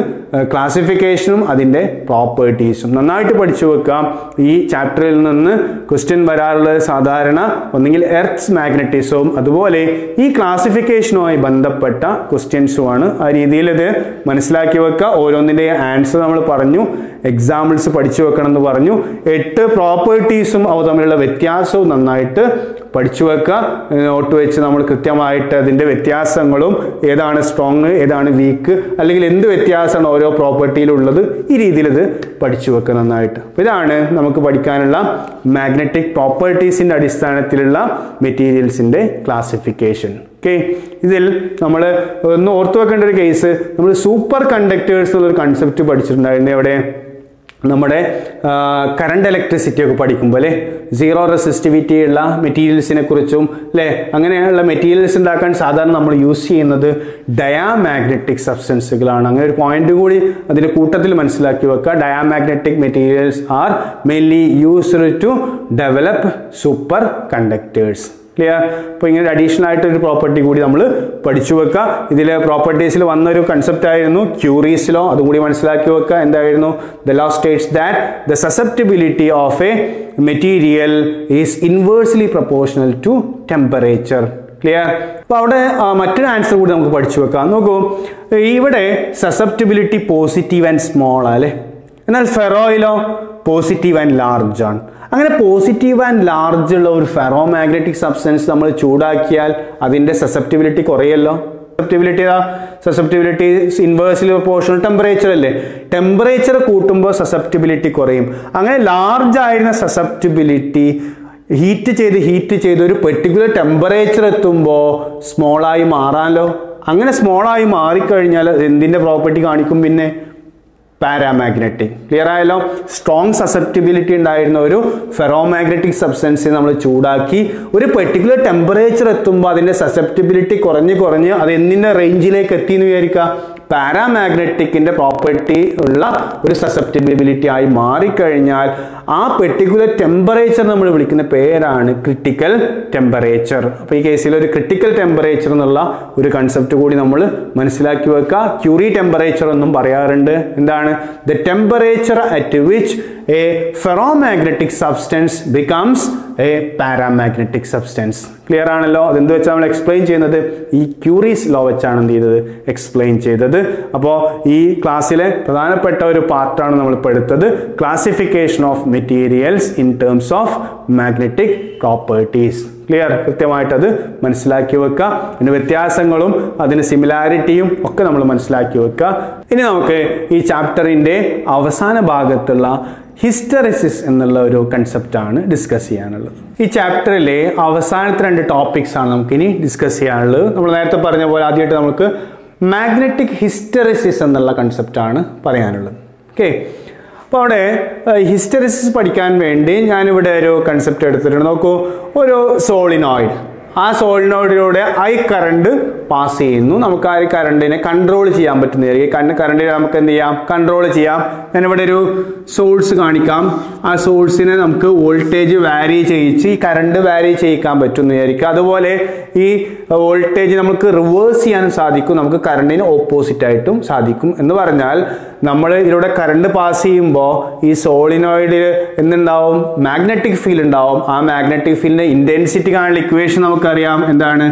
ക്ലാസിഫിക്കേഷനും അതിൻ്റെ പ്രോപ്പർട്ടീസും. നന്നായിട്ട് പഠിച്ചു വെക്കാം. ഈ ചാപ്റ്ററിൽ നിന്ന് ക്വസ്റ്റ്യൻ വരാറുള്ളത് സാധാരണ ഒന്നെങ്കിൽ എർത്ത്സ് മാഗ്നറ്റിസവും അതുപോലെ ഈ ക്ലാസിഫിക്കേഷനുമായി ബന്ധപ്പെട്ട ക്വസ്റ്റ്യൻസുമാണ്. ആ രീതിയിൽ ഇത് മനസ്സിലാക്കി വെക്കുക. ഓരോന്നിൻ്റെ ആൻസർ നമ്മൾ പറഞ്ഞു, എക്സാമ്പിൾസ് പഠിച്ചു വെക്കണം എന്ന് പറഞ്ഞു. 8 പ്രോപ്പർട്ടീസും അവ തമ്മിലുള്ള വ്യത്യാസവും നന്നായിട്ട് പഠിച്ചു വെക്കുക. നോട്ട് വെച്ച് നമ്മൾ കൃത്യമായിട്ട് അതിൻ്റെ വ്യത്യാസങ്ങളും ഏതാണ് സ്ട്രോങ് ഏതാണ് വീക്ക് അല്ലെങ്കിൽ എന്ത് വ്യത്യാസമാണ് ഓരോ പ്രോപ്പർട്ടിയിലുള്ളത് ഈ രീതിയിൽ ഇത് പഠിച്ചു വെക്കുക നന്നായിട്ട്. അപ്പോൾ ഇതാണ് നമുക്ക് പഠിക്കാനുള്ള മാഗ്നറ്റിക് പ്രോപ്പർട്ടീസിൻ്റെ അടിസ്ഥാനത്തിലുള്ള മെറ്റീരിയൽസിൻ്റെ ക്ലാസിഫിക്കേഷൻ. ഓക്കെ, ഇതിൽ നമ്മൾ ഒന്ന് ഓർത്തു വെക്കേണ്ട ഒരു കേസ്, നമ്മൾ സൂപ്പർ കണ്ടക്ടേഴ്സ് എന്നുള്ളൊരു കൺസെപ്റ്റ് പഠിച്ചിട്ടുണ്ടായിരുന്നു. എവിടെ? നമ്മുടെ കറണ്ട് ഇലക്ട്രിസിറ്റി ഒക്കെ പഠിക്കുമ്പോൾ അല്ലേ, സീറോ റെസിസ്റ്റിവിറ്റി ഉള്ള മെറ്റീരിയൽസിനെ കുറിച്ചും അല്ലേ, അങ്ങനെയുള്ള മെറ്റീരിയൽസ് ഉണ്ടാക്കാൻ സാധാരണ നമ്മൾ യൂസ് ചെയ്യുന്നത് ഡയാമാഗ്നറ്റിക് സബ്സ്റ്റൻസുകളാണ്. അങ്ങനെ ഒരു പോയിന്റ് കൂടി അതിൻ്റെ കൂട്ടത്തിൽ മനസ്സിലാക്കി വെക്കുക. Diamagnetic materials are mainly used to develop superconductors. Clear? അപ്പോൾ ഇങ്ങനെ അഡീഷണൽ ആയിട്ടൊരു പ്രോപ്പർട്ടി കൂടി നമ്മൾ പഠിച്ചു വെക്കുക. ഇതിൽ പ്രോപ്പർട്ടീസിൽ വന്നൊരു കൺസെപ്റ്റ് ആയിരുന്നു ക്യൂറീസ് ലോ, അതും കൂടി മനസ്സിലാക്കി വെക്കുക. എന്തായിരുന്നു? The law states that the susceptibility of a material is inversely proportional to temperature. Clear? അപ്പോൾ അവിടെ മറ്റൊരു ആൻസർ കൂടി നമുക്ക് പഠിച്ചു വെക്കാം. നോക്കൂ, ഇവിടെ സസെപ്റ്റിബിലിറ്റി പോസിറ്റീവ് ആൻഡ് സ്മോൾ അല്ലേ, എന്നാൽ ഫെറോയിലോ പോസിറ്റീവ് ആൻഡ് ലാർജ് ആണ്. അങ്ങനെ പോസിറ്റീവ് ആൻഡ് ലാർജ് ഉള്ള ഒരു ഫെറോ മാഗ്നറ്റിക് സബ്സ്റ്റൻസ് നമ്മൾ ചൂടാക്കിയാൽ അതിൻ്റെ സസെപ്റ്റിബിലിറ്റി കുറയല്ലോ. സസെപ്റ്റിബിലിറ്റി ഇൻവേഴ്സ്ലി പ്രൊപ്പോർഷണൽ ടെമ്പറേച്ചർ അല്ലേ, ടെമ്പറേച്ചർ കൂട്ടുമ്പോൾ സസെപ്റ്റിബിലിറ്റി കുറയും. അങ്ങനെ ലാർജ് ആയിരുന്ന സസെപ്റ്റിബിലിറ്റി ഹീറ്റ് ചെയ്ത് ഒരു പെർട്ടിക്കുലർ ടെമ്പറേച്ചർ എത്തുമ്പോൾ സ്മോളായി മാറാമല്ലോ. അങ്ങനെ സ്മോളായി മാറിക്കഴിഞ്ഞാൽ എന്തിൻ്റെ പ്രോപ്പർട്ടി കാണിക്കും? പിന്നെ പാരാമാഗ്നറ്റിക്. ക്ലിയർ ആയല്ലോ? സ്ട്രോങ് സസെപ്റ്റിബിലിറ്റി ഉണ്ടായിരുന്ന ഒരു ഫെറോ മാഗ്നറ്റിക് സബ്സ്റ്റൻസിനെ നമ്മൾ ചൂടാക്കി ഒരു പെർട്ടിക്കുലർ ടെമ്പറേച്ചർ എത്തുമ്പോൾ അതിൻ്റെ സസെപ്റ്റിബിലിറ്റി കുറഞ്ഞ് അത് എന്തിൻ്റെ റേഞ്ചിലേക്ക് എത്തി എന്ന് വിചാരിക്കുക? പാരാമാഗ്നറ്റിക്കിൻ്റെ പ്രോപ്പർട്ടി ഉള്ള ഒരു സസെപ്റ്റിബിലിറ്റി ആയി മാറിക്കഴിഞ്ഞാൽ ആ പെർട്ടിക്കുലർ ടെമ്പറേച്ചർ നമ്മൾ വിളിക്കുന്ന പേരാണ് ക്രിട്ടിക്കൽ ടെമ്പറേച്ചർ. അപ്പോൾ ഈ കേസിൽ ഒരു ക്രിട്ടിക്കൽ ടെമ്പറേച്ചർ എന്നുള്ള ഒരു കൺസെപ്റ്റ് കൂടി നമ്മൾ മനസ്സിലാക്കി വെക്കുക. ക്യൂറി ടെമ്പറേച്ചർ എന്നും പറയാറുണ്ട്. എന്താണ്? The temperature at which A ferromagnetic substance becomes A paramagnetic substance. Clear ആണല്ലോ? അതെന്ത് വെച്ചാൽ നമ്മൾ എക്സ്പ്ലെയിൻ ചെയ്യുന്നത് ഈ ക്യൂറീസ് ലോ വെച്ചാണ് എന്ത് ചെയ്തത്? എക്സ്പ്ലെയിൻ ചെയ്തത്. അപ്പോൾ ഈ ക്ലാസ്സിലെ പ്രധാനപ്പെട്ട ഒരു പാർട്ടാണ് നമ്മളിപ്പോൾ എടുത്തത്, classification of materials in terms of magnetic properties. Clear? കൃത്യമായിട്ട് അത് മനസ്സിലാക്കി വെക്കുക. അതിന് വ്യത്യാസങ്ങളും അതിന് സിമിലാരിറ്റിയും ഒക്കെ നമ്മൾ മനസ്സിലാക്കി വെക്കുക. ഇനി നമുക്ക് ഈ ചാപ്റ്ററിൻ്റെ അവസാന ഭാഗത്തുള്ള ഹിസ്റ്ററിസിസ് എന്നുള്ള ഒരു കൺസെപ്റ്റാണ് ഡിസ്കസ് ചെയ്യാനുള്ളത്. ഈ ചാപ്റ്ററിലെ അവസാനത്തെ 2 ടോപ്പിക്സ് ആണ് നമുക്കിനി ഡിസ്കസ് ചെയ്യാനുള്ളത്. നമ്മൾ നേരത്തെ പറഞ്ഞ പോലെ ആദ്യമായിട്ട് നമുക്ക് മാഗ്നറ്റിക് ഹിസ്റ്ററിസിസ് എന്നുള്ള കൺസെപ്റ്റാണ് പറയാനുള്ളത്. ഓക്കെ, അപ്പോൾ അവിടെ ഹിസ്റ്ററിസിസ് പഠിക്കാൻ വേണ്ടി ഞാനിവിടെ ഒരു കൺസെപ്റ്റ് എടുത്തിട്ടുണ്ട്. നോക്കൂ, ഒരു സോളിനോയിഡ്, ആ സോളിനോയിഡിലൂടെ ഐ കറണ്ട് പാസ് ചെയ്യുന്നു. നമുക്ക് ആ കറണ്ടിനെ കൺട്രോൾ ചെയ്യാൻ പറ്റുന്ന കറണ്ടിനെ നമുക്ക് എന്ത് ചെയ്യാം? കൺട്രോൾ ചെയ്യാം. ഞാനിവിടെ ഒരു സോഴ്സ് കാണിക്കാം. ആ സോഴ്സിനെ നമുക്ക് വോൾട്ടേജ് വാരി ചെയ്യിച്ച് ഈ കറണ്ട് വാരി ചെയ്യിക്കാൻ പറ്റുമെന്ന് വിചാരിക്കുക. അതുപോലെ ഈ വോൾട്ടേജ് നമുക്ക് റിവേഴ്സ് ചെയ്യാനും സാധിക്കും, നമുക്ക് കറണ്ടിന് ഓപ്പോസിറ്റ് ആയിട്ടും സാധിക്കും. എന്ന് പറഞ്ഞാൽ നമ്മൾ ഇതിലൂടെ കറണ്ട് പാസ് ചെയ്യുമ്പോൾ ഈ സോളിനോയിഡിൽ എന്തുണ്ടാവും, മാഗ്നറ്റിക് ഫീൽഡ് ഉണ്ടാവും. ആ മാഗ്നറ്റിക് ഫീൽഡിന്റെ ഇന്റൻസിറ്റി കാണാനുള്ള ഇക്വേഷൻ നമുക്കറിയാം, എന്താണ്,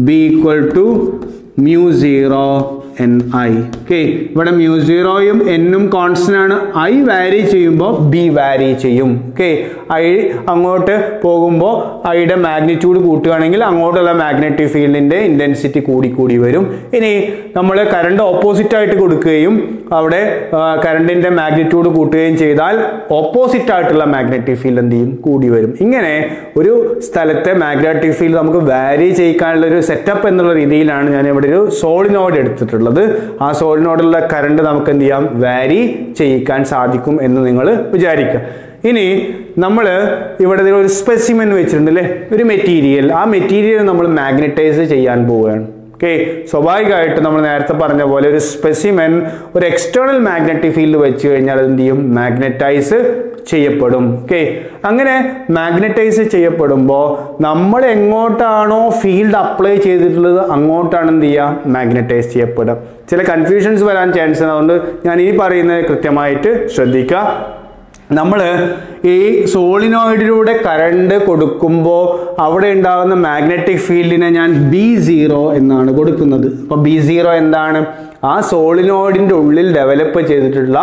B = μ0 Ni. ഓക്കെ, ഇവിടെ μ0യും Nഉം കോൺസ്റ്റന്റ് ആണ്. I വാരി ചെയ്യുമ്പോൾ B വാരി ചെയ്യും. ഓക്കെ, I അങ്ങോട്ട് പോകുമ്പോൾ ഐയുടെ മാഗ്നിറ്റ്യൂഡ് കൂട്ടുകയാണെങ്കിൽ അങ്ങോട്ടുള്ള മാഗ്നറ്റിക് ഫീൽഡിന്റെ ഇന്റൻസിറ്റി കൂടി വരും. ഇനി നമ്മൾ കറണ്ട് ഓപ്പോസിറ്റ് ആയിട്ട് കൊടുക്കുകയും അവിടെ കറണ്ടിന്റെ മാഗ്നിറ്റ്യൂഡ് കൂട്ടുകയും ചെയ്താൽ ഓപ്പോസിറ്റ് ആയിട്ടുള്ള മാഗ്നറ്റിക് ഫീൽഡ് എന്ത് ചെയ്യും, കൂടി വരും. ഇങ്ങനെ ഒരു സ്ഥലത്തെ മാഗ്നറ്റിക് ഫീൽഡ് നമുക്ക് വാരി ചെയ്യിക്കാനുള്ള ഒരു സെറ്റപ്പ് എന്നുള്ള രീതിയിലാണ് ഞാൻ ഇവിടെ ഒരു സോളിനോയിഡ് എടുത്തിട്ടുള്ളത്. ആ സോളിനോയിഡിലുള്ള കറണ്ട് നമുക്ക് എന്ത് ചെയ്യാം, വാരി ചെയ്യിക്കാൻ സാധിക്കും എന്ന് നിങ്ങൾ വിചാരിക്കുക. ഇനി നമ്മൾ ഇവിടെ ഒരു സ്പെസിമെൻ വെച്ചിട്ടുണ്ട് അല്ലേ, ഒരു മെറ്റീരിയൽ. ആ മെറ്റീരിയൽ നമ്മൾ മാഗ്നറ്റൈസ് ചെയ്യാൻ പോവുകയാണ്. ഓക്കെ, സ്വാഭാവികമായിട്ട് നമ്മൾ നേരത്തെ പറഞ്ഞ പോലെ ഒരു സ്പെസിമെൻ ഒരു എക്സ്റ്റേണൽ മാഗ്നറ്റിക് ഫീൽഡ് വെച്ച് കഴിഞ്ഞാൽ എന്ത് ചെയ്യും, മാഗ്നറ്റൈസ് ചെയ്യപ്പെടും. ഓക്കെ, അങ്ങനെ മാഗ്നറ്റൈസ് ചെയ്യപ്പെടുമ്പോൾ നമ്മൾ എങ്ങോട്ടാണോ ഫീൽഡ് അപ്ലൈ ചെയ്തിട്ടുള്ളത് അങ്ങോട്ടാണ് എന്ത് ചെയ്യുക, മാഗ്നറ്റൈസ് ചെയ്യപ്പെടുക. ചില കൺഫ്യൂഷൻസ് വരാൻ ചാൻസ് ഉണ്ട്, അതുകൊണ്ട് ഞാൻ ഈ പറയുന്നത് കൃത്യമായിട്ട് ശ്രദ്ധിക്കുക. നമ്മൾ ഈ സോളിനോയിഡിലൂടെ കറണ്ട് കൊടുക്കുമ്പോൾ അവിടെ ഉണ്ടാകുന്ന മാഗ്നറ്റിക് ഫീൽഡിനെ ഞാൻ B0 എന്നാണ് കൊടുക്കുന്നത്. അപ്പോൾ B0 എന്താണ്, ആ സോളിനോയിഡിന്റെ ഉള്ളിൽ ഡെവലപ്പ് ചെയ്തിട്ടുള്ള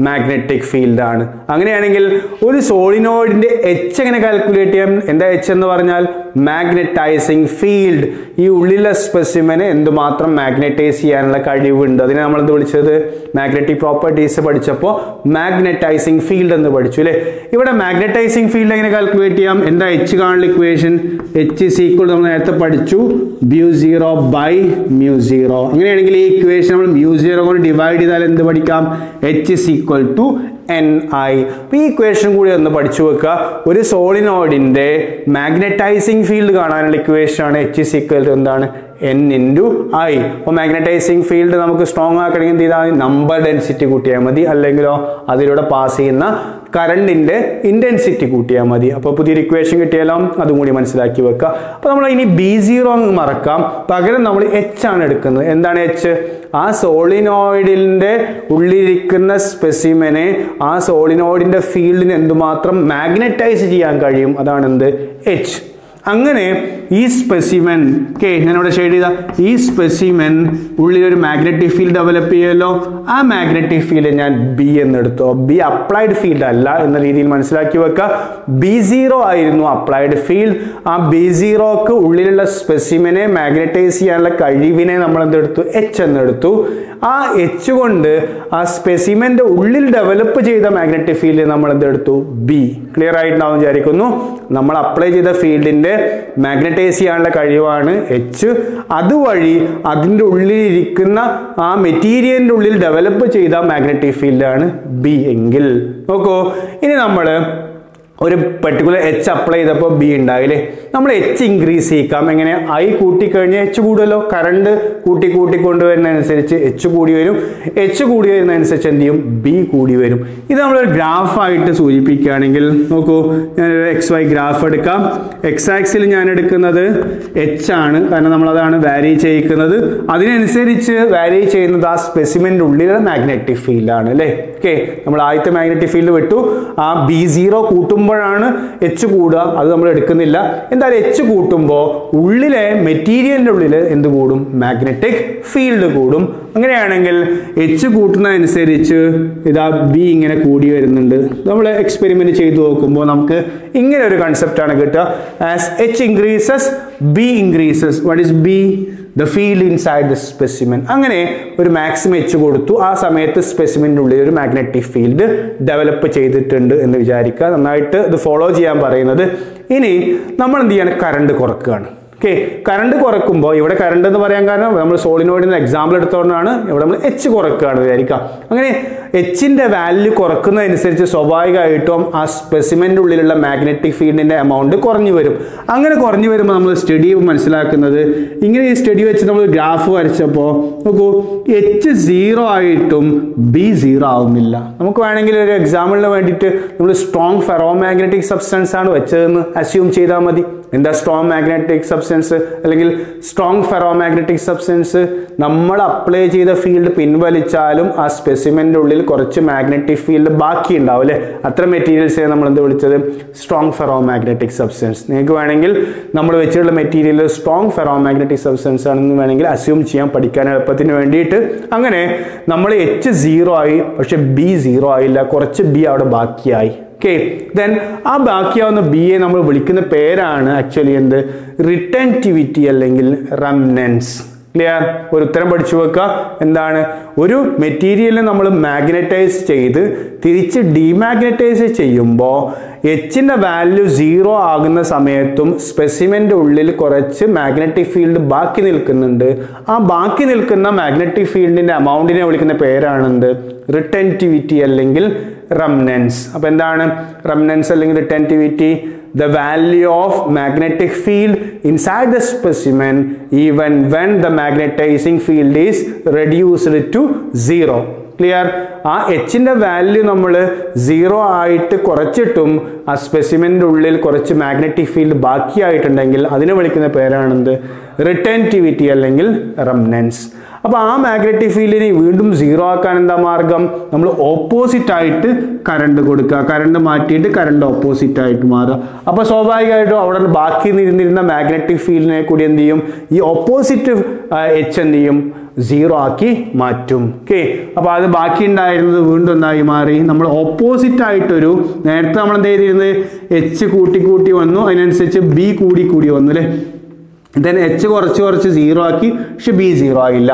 മാഗ്നറ്റിക് ഫീൽഡ് ആണ്. അങ്ങനെയാണെങ്കിൽ ഒരു സോളിനോയിഡിന്റെ H എങ്ങനെ കാൽക്കുലേറ്റ് ചെയ്യാം? എന്താ H എന്ന് പറഞ്ഞാൽ മാഗ്നറ്റൈസിങ് ഫീൽഡ്. ഈ ഉള്ളിലെ സ്പെസിമെനെ എന്തുമാത്രം മാഗ്നറ്റൈസ് ചെയ്യാനുള്ള കഴിവുണ്ട്, അതിനെ നമ്മൾ എന്ത് വിളിച്ചത്, മാഗ്നറ്റിക് പ്രോപ്പർട്ടീസ് പഠിച്ചപ്പോൾ മാഗ്നറ്റൈസിങ് ഫീൽഡ് എന്ന് പഠിച്ചു അല്ലേ. ഇവിടെ മാഗ്നറ്റൈസിങ് ഫീൽഡ് എങ്ങനെ കാൽക്കുലേറ്റ് ചെയ്യാം? എന്താ H കാണുന്ന ഇക്വേഷൻ? H = നമ്മൾ നേരത്തെ പഠിച്ചു B0/μ0. അങ്ങനെയാണെങ്കിൽ ഈ ഇക്വേഷൻ നമ്മൾ μ0 കൊണ്ട് ഡിവൈഡ് ചെയ്താൽ എന്ത് പഠിക്കാം? H = Ni. ഈ ഇക്വേഷൻ കൂടി ഒന്ന് പഠിച്ചു വെക്കുക. ഒരു സോളിനോയിഡിന്റെ മാഗ്നറ്റൈസിങ് ഫീൽഡ് കാണാനുള്ള ഇക്വേഷൻ ആണ് H = എന്താണ്, N × I. അപ്പോൾ മാഗ്നറ്റൈസിങ് ഫീൽഡ് നമുക്ക് സ്ട്രോങ് ആക്കണമെങ്കിൽ എന്ത് ചെയ്താൽ നമ്പർ ഡെൻസിറ്റി കൂട്ടിയാൽ മതി, അല്ലെങ്കിലോ അതിലൂടെ പാസ് ചെയ്യുന്ന കറണ്ടിന്റെ ഇന്റൻസിറ്റി കൂട്ടിയാൽ മതി. അപ്പോൾ പുതിയൊരു ഇക്വേഷൻ കിട്ടിയാലോ, അതും കൂടി മനസ്സിലാക്കി വെക്കുക. അപ്പോൾ നമ്മൾ ഇനി B0 അങ്ങ് മറക്കാം, പകരം നമ്മൾ H ആണ് എടുക്കുന്നത്. എന്താണ് H? ആ സോളിനോയിഡിന്റെ ഉള്ളിലിരിക്കുന്ന സ്പെസിമെനെ ആ സോളിനോയിഡിന്റെ ഫീൽഡിന് എന്തുമാത്രം മാഗ്നറ്റൈസ് ചെയ്യാൻ കഴിയും, അതാണ് എന്ത്, H. അങ്ങനെ ഈ സ്പെസിമെൻ, ഓക്കെ, ഞാനിവിടെ ഷെയ്ഡ് ചെയ്ത ഈ സ്പെസിമെൻ ഉള്ളിലൊരു മാഗ്നറ്റിക് ഫീൽഡ് ഡെവലപ്പ് ചെയ്യുമല്ലോ. ആ മാഗ്നറ്റിക് ഫീൽഡ് ഞാൻ B എന്നെടുത്തോ. B അപ്ലൈഡ് ഫീൽഡ് അല്ല എന്ന രീതിയിൽ മനസ്സിലാക്കി വെക്കുക. B0 ആയിരുന്നു അപ്ലൈഡ് ഫീൽഡ്. ആ B0ക്ക് ഉള്ളിലുള്ള സ്പെസിമെനെ മാഗ്നറ്റൈസ് ചെയ്യാനുള്ള കഴിവിനെ നമ്മൾ എന്തെടുത്തു, H എന്നെടുത്തു. ആ H കൊണ്ട് ആ സ്പെസിമെന്റെ ഉള്ളിൽ ഡെവലപ്പ് ചെയ്ത മാഗ്നറ്റിക് ഫീൽഡ് നമ്മൾ എന്തെടുത്തു, B. ക്ലിയർ ആയിട്ടുണ്ടാവും വിചാരിക്കുന്നു. നമ്മൾ അപ്ലൈ ചെയ്ത ഫീൽഡിന്റെ മാഗ്നറ്റൈസ് ചെയ്യാനുള്ള കഴിവാണ് H. അതുവഴി അതിൻ്റെ ഉള്ളിലിരിക്കുന്ന ആ മെറ്റീരിയലിന്റെ ഉള്ളിൽ ഡെവലപ്പ് ചെയ്ത മാഗ്നറ്റിക് ഫീൽഡാണ് B എങ്കിൽ നോക്കൂ. ഇനി നമ്മൾ ഒരു പെർട്ടിക്കുലർ H അപ്ലൈ ചെയ്തപ്പോൾ B ഉണ്ടാവില്ലേ, നമ്മൾ H ഇൻക്രീസ് ചെയ്യിക്കാം. എങ്ങനെ? I കൂട്ടിക്കഴിഞ്ഞാൽ H കൂടുമല്ലോ, കറണ്ട് കൂട്ടിക്കൊണ്ടുവരുന്നതനുസരിച്ച് H കൂടി വരും. H കൂടി വരുന്നതനുസരിച്ച് എന്ത് ചെയ്യും, B കൂടി വരും. ഇത് നമ്മളൊരു ഗ്രാഫായിട്ട് സൂചിപ്പിക്കുകയാണെങ്കിൽ നോക്കൂ, ഞാനൊരു XY ഗ്രാഫ് എടുക്കാം. X ആക്സിൽ ഞാൻ എടുക്കുന്നത് H ആണ്, കാരണം നമ്മളതാണ് വാരി ചെയ്യിക്കുന്നത്. അതിനനുസരിച്ച് വാരി ചെയ്യുന്നത് ആ സ്പെസിമെൻ്റെ ഉള്ളിലെ മാഗ്നറ്റിക് ഫീൽഡാണ് അല്ലേ. ഓക്കെ, നമ്മൾ ആദ്യത്തെ മാഗ്നറ്റിക് ഫീൽഡ് വിട്ടു. ആ B0 കൂട്ടുമ്പോഴാണ് H കൂടുക, അത് നമ്മൾ എടുക്കുന്നില്ല. എന്തായാലും H കൂട്ടുമ്പോൾ ഉള്ളിലെ മെറ്റീരിയലിൻ്റെ ഉള്ളിൽ എന്ത് കൂടും, മാഗ്നറ്റിക് ഫീൽഡ് കൂടും. അങ്ങനെയാണെങ്കിൽ H കൂട്ടുന്നതനുസരിച്ച് ഇതാ B ഇങ്ങനെ കൂടി വരുന്നുണ്ട്. നമ്മൾ എക്സ്പെരിമെന്റ് ചെയ്തു നോക്കുമ്പോൾ നമുക്ക് ഇങ്ങനെ ഒരു കൺസെപ്റ്റാണ് കിട്ടുക. As H increases B increases. What is B? The field inside the specimen. അങ്ങനെ ഒരു മാക്സിമം H കൊടുത്തു. ആ സമയത്ത് സ്പെസിമെൻ്റെ ഉള്ളിൽ ഒരു മാഗ്നറ്റിക് ഫീൽഡ് ഡെവലപ്പ് ചെയ്തിട്ടുണ്ട് എന്ന് വിചാരിക്കുക. നന്നായിട്ട് ഇത് ഫോളോ ചെയ്യാൻ പറയുന്നത്. ഇനി നമ്മൾ എന്ത് ചെയ്യാണ്, കറണ്ട് കുറക്കുകയാണ്. ഓക്കെ, കറണ്ട് കുറക്കുമ്പോൾ ഇവിടെ കറണ്ട് എന്ന് പറയാൻ കാരണം നമ്മൾ സോളിനോയിഡിന് എക്സാമ്പിൾ എടുത്തുകൊണ്ടാണ് ഇവിടെ നമ്മൾ H കുറക്കുകയാണ് വിചാരിക്കുക. അങ്ങനെ Hന്റെ വാല്യൂ കുറക്കുന്നതനുസരിച്ച് സ്വാഭാവികമായിട്ടും ആ സ്പെസിമെൻ്റെ ഉള്ളിലുള്ള മാഗ്നറ്റിക് ഫീൽഡിന്റെ എമൗണ്ട് കുറഞ്ഞു വരും. അങ്ങനെ കുറഞ്ഞു വരുമ്പോൾ നമ്മൾ സ്റ്റഡി മനസ്സിലാക്കുന്നത് ഇങ്ങനെ, ഈ സ്റ്റഡി വെച്ച് നമ്മൾ ഗ്രാഫ് വരച്ചപ്പോൾ നോക്കൂ, H 0 ആയിട്ടും B 0 ആവുന്നില്ല. നമുക്ക് വേണമെങ്കിൽ ഒരു എക്സാമ്പിളിന് വേണ്ടിയിട്ട് നമ്മൾ സ്ട്രോങ് ഫെറോ മാഗ്നറ്റിക് സബ്സ്റ്റൻസ് ആണ് വെച്ചതെന്ന് അസ്യൂം ചെയ്താൽ മതി. എന്താ സ്ട്രോങ് മാഗ്നറ്റിക് സബ്സ്റ്റൻസ് അല്ലെങ്കിൽ സ്ട്രോങ് ഫെറോമാഗ്നറ്റിക് സബ്സ്റ്റൻസ്? നമ്മൾ അപ്ലൈ ചെയ്ത ഫീൽഡ് പിൻവലിച്ചാലും ആ സ്പെസിമെൻ്റെ ഉള്ളിൽ കുറച്ച് മാഗ്നറ്റിക് ഫീൽഡ് ബാക്കി ഉണ്ടാവും അല്ലേ? അത്ര മെറ്റീരിയൽസെ നമ്മൾ എന്ത് വിളിച്ചത്? Strong ferromagnetic substance. നിങ്ങൾക്ക് വേണമെങ്കിൽ നമ്മൾ വെച്ചിട്ടുള്ള മെറ്റീരിയൽ സ്ട്രോങ് ഫെറോമാഗ്നറ്റിക് സബ്സ്റ്റൻസ് ആണെന്ന് വേണമെങ്കിൽ അസ്യൂം ചെയ്യാൻ, പഠിക്കാൻ എളുപ്പത്തിന് വേണ്ടിയിട്ട്. അങ്ങനെ നമ്മൾ H 0 ആയി, പക്ഷെ B 0 ആയില്ല, കുറച്ച് B അവിടെ ബാക്കിയായി. ഓക്കെ, ദെൻ ആ ബാക്കിയാവുന്ന ബിയെ നമ്മൾ വിളിക്കുന്ന പേരാണ് ആക്ച്വലി എന്ത്? റിട്ടൻറ്റിവിറ്റി അല്ലെങ്കിൽ റെമനൻസ്. ക്ലിയർ? ഒരു ഉത്തരം പഠിച്ചു വെക്കുക. എന്താണ്? ഒരു മെറ്റീരിയലിനെ നമ്മൾ മാഗ്നറ്റൈസ് ചെയ്ത് തിരിച്ച് ഡീമാഗ്നറ്റൈസ് ചെയ്യുമ്പോൾ എച്ചിൻ്റെ വാല്യൂ 0 ആകുന്ന സമയത്തും സ്പെസിമെൻ്റെ ഉള്ളിൽ കുറച്ച് മാഗ്നറ്റിക് ഫീൽഡ് ബാക്കി നിൽക്കുന്നുണ്ട്. ആ ബാക്കി നിൽക്കുന്ന മാഗ്നറ്റിക് ഫീൽഡിൻ്റെ അമൗണ്ടിനെ വിളിക്കുന്ന പേരാണെന്ത്? റിട്ടൻറ്റിവിറ്റി അല്ലെങ്കിൽ റെമനൻസ്. അപ്പോൾ എന്താണ് റെമനൻസ് അല്ലെങ്കിൽ retentivity? The value of magnetic field inside the specimen even when the magnetizing field is reduced to 0. Clear? ആ എച്ചിൻ്റെ വാല്യൂ നമ്മൾ 0 ആയിട്ട് കുറച്ചിട്ടും ആ സ്പെസിമെൻ്റെ ഉള്ളിൽ കുറച്ച് മാഗ്നറ്റിക് ഫീൽഡ് ബാക്കിയായിട്ടുണ്ടെങ്കിൽ അതിനെ വിളിക്കുന്ന പേരാണെന്ത്? റിട്ടൻറ്റിവിറ്റി അല്ലെങ്കിൽ റെമനൻസ്. അപ്പോൾ ആ മാഗ്നറ്റിക് ഫീൽഡിനെ വീണ്ടും 0 ആക്കാൻ എന്താ മാർഗം? നമ്മൾ ഓപ്പോസിറ്റ് ആയിട്ട് കറണ്ട് കൊടുക്കുക, കറണ്ട് മാറ്റിയിട്ട് കറണ്ട് ഓപ്പോസിറ്റ് ആയിട്ട് മാറുക. അപ്പോൾ സ്വാഭാവികമായിട്ടും അവിടെ ബാക്കി നിന്നിരുന്ന മാഗ്നറ്റിക് ഫീൽഡിനെ കൂടി എന്ത് ചെയ്യും? ഈ ഓപ്പോസിറ്റ് H എന്ത് ചെയ്യും? 0 ആക്കി മാറ്റും. ഓക്കെ, അപ്പോൾ അത് ബാക്കി ഉണ്ടായിരുന്നത് വീണ്ടും എന്തായി മാറി? നമ്മൾ ഓപ്പോസിറ്റ് ആയിട്ടൊരു, നേരത്തെ നമ്മൾ എന്ത് ചെയ്തിരുന്നത്? H കൂട്ടി കൂട്ടി വന്നു, അതിനനുസരിച്ച് B കൂടി കൂടി വന്നു അല്ലേ? ദെൻ H കുറച്ച് 0 ആക്കി, പക്ഷെ B 0 ആയില്ല.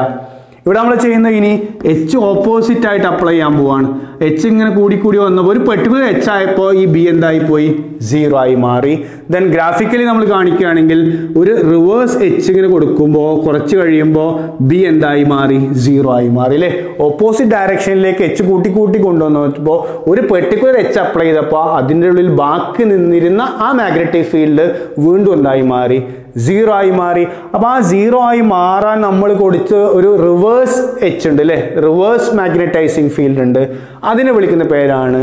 ഇവിടെ നമ്മൾ ചെയ്യുന്നത് ഇനി H ഓപ്പോസിറ്റ് ആയിട്ട് അപ്ലൈ ചെയ്യാൻ പോവാണ്. H ഇങ്ങനെ കൂടി കൂടി വന്നപ്പോൾ ഒരു പെർട്ടിക്കുലർ H ആയപ്പോൾ ഈ B എന്തായി പോയി? 0 ആയി മാറി. ദെൻ ഗ്രാഫിക്കലി നമ്മൾ കാണിക്കുകയാണെങ്കിൽ ഒരു റിവേഴ്സ് H ഇങ്ങനെ കൊടുക്കുമ്പോൾ കുറച്ച് കഴിയുമ്പോൾ B എന്തായി മാറി? 0 ആയി മാറി അല്ലേ? ഓപ്പോസിറ്റ് ഡയറക്ഷനിലേക്ക് H കൂട്ടി കൂട്ടി കൊണ്ടുവന്നപ്പോൾ ഒരു പെർട്ടിക്കുലർ H അപ്ലൈ ചെയ്തപ്പോൾ അതിൻ്റെ ഉള്ളിൽ ബാക്കി നിന്നിരുന്ന ആ മാഗ്നറ്റിക് ഫീൽഡ് വീണ്ടും എന്തായി മാറി? 0 ആയി മാറി. അപ്പോൾ ആ 0 ആയി മാറാൻ നമ്മൾ കൊടുത്ത് ഒരു റിവേഴ്സ് H ഉണ്ട് അല്ലേ? റിവേഴ്സ് മാഗ്നറ്റൈസിങ് ഫീൽഡ് ഉണ്ട്. അതിനെ വിളിക്കുന്ന പേരാണ്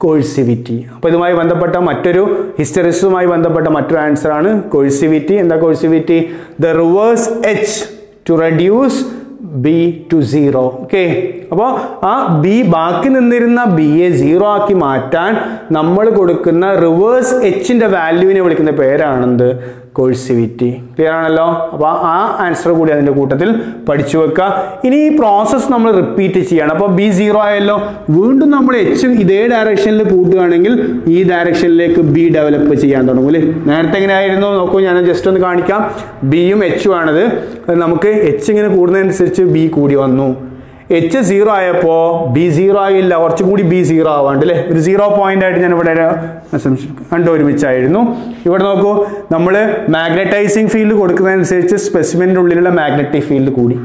കോഴ്സിവിറ്റി. അപ്പോൾ ഇതുമായി ബന്ധപ്പെട്ട മറ്റൊരു ഹിസ്റ്ററിസുമായി ബന്ധപ്പെട്ട മറ്റൊരു ആൻസർ ആണ് കോഴ്സിവിറ്റി. എന്താ coercivity? The reverse H to reduce B to 0. Okay, അപ്പോൾ ആ B ബാക്കി നിന്നിരുന്ന Bയെ 0 ആക്കി മാറ്റാൻ നമ്മൾ കൊടുക്കുന്ന റിവേഴ്സ് Hന്റെ വാല്യൂവിനെ വിളിക്കുന്ന പേരാണെന്ത്? കോഴ്സിവിറ്റി. ക്ലിയർ ആണല്ലോ? അപ്പോൾ ആ ആൻസർ കൂടി അതിൻ്റെ കൂട്ടത്തിൽ പഠിച്ചു വെക്കുക. ഇനി ഈ പ്രോസസ്സ് നമ്മൾ റിപ്പീറ്റ് ചെയ്യണം. അപ്പോൾ B 0 ആയല്ലോ, വീണ്ടും നമ്മൾ H ഇതേ ഡയറക്ഷനിൽ കൂട്ടുകയാണെങ്കിൽ ഈ ഡയറക്ഷനിലേക്ക് B ഡെവലപ്പ് ചെയ്യാൻ തുടങ്ങും അല്ലേ? നേരത്തെ എങ്ങനെയായിരുന്നു നോക്കൂ, ഞാൻ ജസ്റ്റ് ഒന്ന് കാണിക്കാം. ബിയും H ആണത്. നമുക്ക് H ഇങ്ങനെ കൂടുന്നതനുസരിച്ച് B കൂടി വന്നു. H 0 ആയപ്പോൾ B 0 ആയില്ല, കുറച്ചും കൂടി B 0 ആവാണ്ട് അല്ലേ? ഒരു 0 പോയിന്റ് ആയിട്ട് ഞാൻ ഇവിടെ കണ്ടു ഒരുമിച്ചായിരുന്നു. ഇവിടെ നോക്കൂ, നമ്മൾ മാഗ്നറ്റൈസിങ് ഫീൽഡ് കൊടുക്കുന്നതനുസരിച്ച് സ്പെസിമെൻ്റെ ഉള്ളിലുള്ള മാഗ്നറ്റിക് ഫീൽഡ് കൂടി.